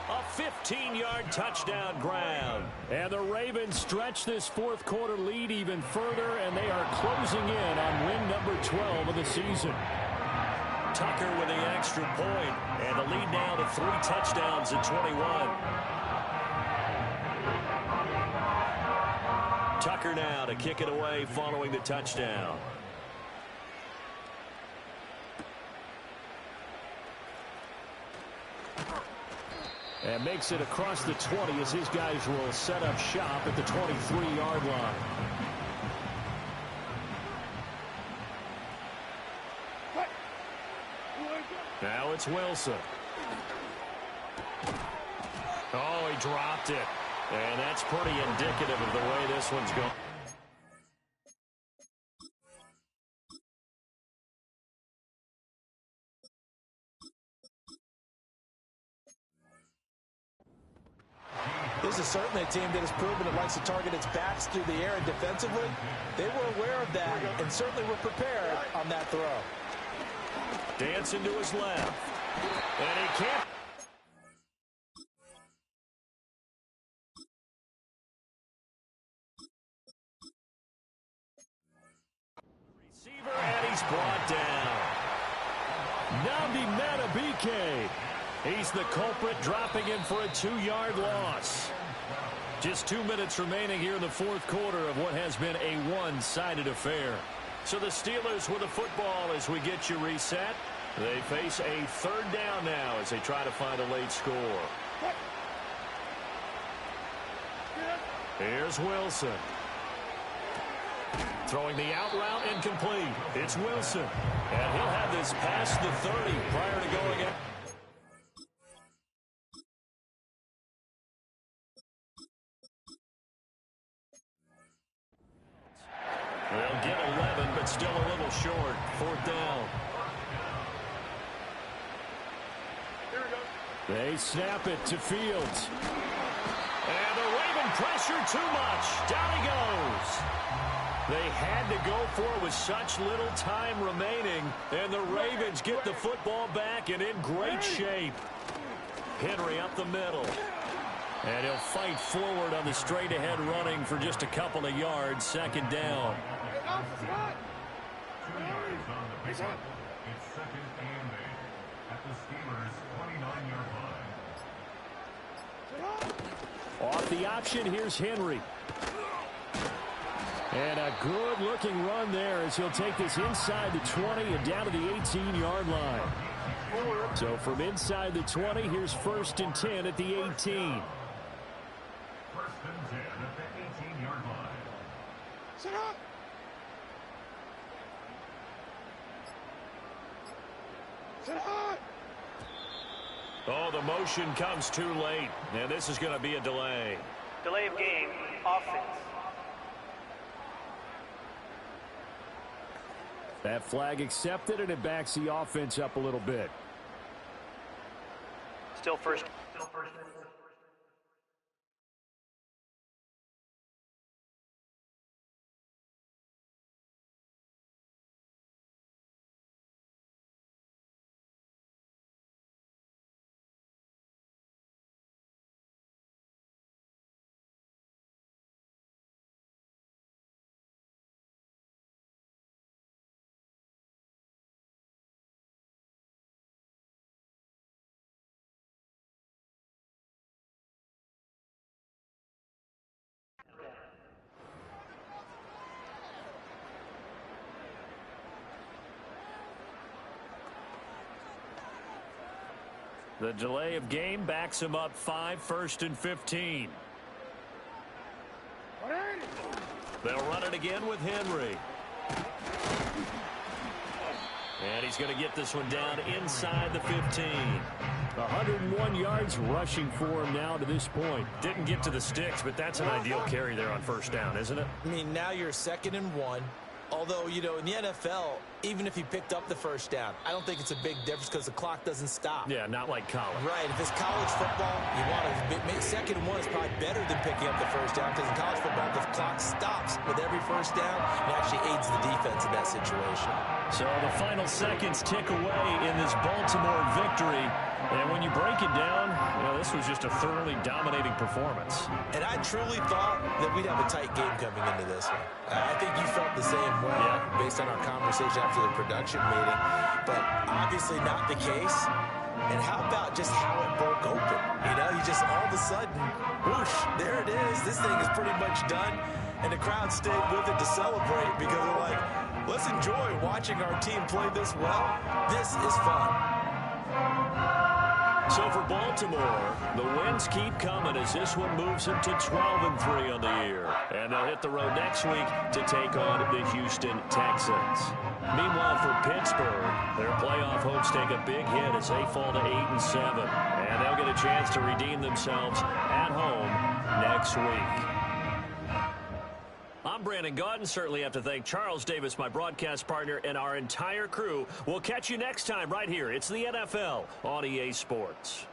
Speaker 8: A 15-yard touchdown ground. And the Ravens stretch this 4th quarter lead even further, and they are closing in on win number 12 of the season. Tucker with the extra point, and the lead now to 3 touchdowns at 21.
Speaker 3: Tucker now to kick it away following the touchdown.
Speaker 8: And makes it across the 20 as his guys will set up shop at the 23-yard line. Now it's Wilson. Oh, he dropped it. And that's pretty indicative of the way this one's going.
Speaker 5: This is certainly a team that has proven it likes to target its backs through the air and defensively. They were aware of that and certainly were prepared on that throw.
Speaker 3: Dancing to his left. And he can't. Receiver, and he's brought down. Namdi Matabike. He's the culprit, dropping him for a 2-yard loss. Just 2 minutes remaining here in the fourth quarter of what has been a one-sided affair. So the Steelers with the football as we get you reset. They face a third down now as they try to find a late score. Here's Wilson. Throwing the out route incomplete. It's Wilson. And he'll have this past the 30 prior to going out. They'll get 11, but still a little short. Fourth down. They snap it to Fields. And the Raven pressure too much. Down he goes. They had to go for it with such little time remaining. And the Ravens get the football back and in great shape. Henry up the middle. And he'll fight forward on the straight-ahead running for just a couple of yards. Second down.
Speaker 9: 2 yards on the pickup. It's second and 8 at the Steelers' 29-yard line.
Speaker 8: Off the option, here's Henry. And a good-looking run there as he'll take this inside the 20 and down to the 18-yard line. So from inside the 20, here's 1st and 10 at the 18.
Speaker 9: 1st and 10 at the 18-yard line.
Speaker 7: Sit up! Sit up!
Speaker 3: Oh, the motion comes too late. And this is going to be a delay.
Speaker 6: Delay of game, offense.
Speaker 8: That flag accepted, and it backs the offense up a little bit.
Speaker 6: Still first.
Speaker 3: The delay of game backs him up 5, 1st and 15. They'll run it again with Henry. And he's going to get this one down inside the 15.
Speaker 8: 101 yards rushing for him now to this point.
Speaker 3: Didn't get to the sticks, but that's an ideal carry there on 1st down, isn't it?
Speaker 5: I mean, now you're 2nd and 1. Although, you know, in the NFL, even if he picked up the 1st down, I don't think it's a big difference because the clock doesn't stop.
Speaker 3: Yeah, not like college.
Speaker 5: Right. If it's college football, you want to 2nd and 1 is probably better than picking up the 1st down because in college football, the clock stops with every 1st down and actually aids the defense in that situation.
Speaker 3: So the final seconds tick away in this Baltimore victory. And when you break it down, you know, this was just a thoroughly dominating performance.
Speaker 5: And I truly thought that we'd have a tight game coming into this one. I think you felt the same way based on our conversation after the production meeting. But obviously not the case. And how about just how it broke open? You know, you just all of a sudden, whoosh, there it is. This thing is pretty much done.
Speaker 4: and the crowd stayed with it to celebrate because they're like, let's enjoy watching our team play this well. This is fun.
Speaker 3: So for Baltimore, the wins keep coming as this one moves them to 12-3 on the year. And they'll hit the road next week to take on the Houston Texans. Meanwhile, for Pittsburgh, their playoff hopes take a big hit as they fall to 8-7. And they'll get a chance to redeem themselves at home next week. I'm Brandon Gaudin. Certainly have to thank Charles Davis, my broadcast partner, and our entire crew. We'll catch you next time right here. It's the NFL on EA Sports.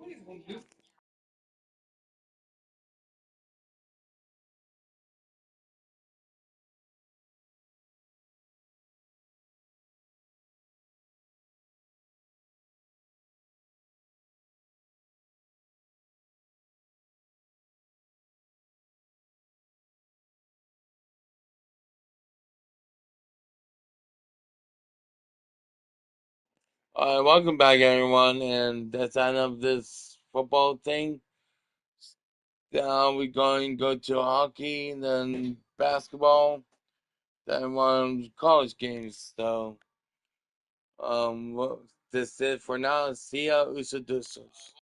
Speaker 1: Alright, welcome back everyone, and that's the end of this football thing. Now we're going to go to hockey, then basketball, then one college games. So, this is it for now. See ya, Usadussos.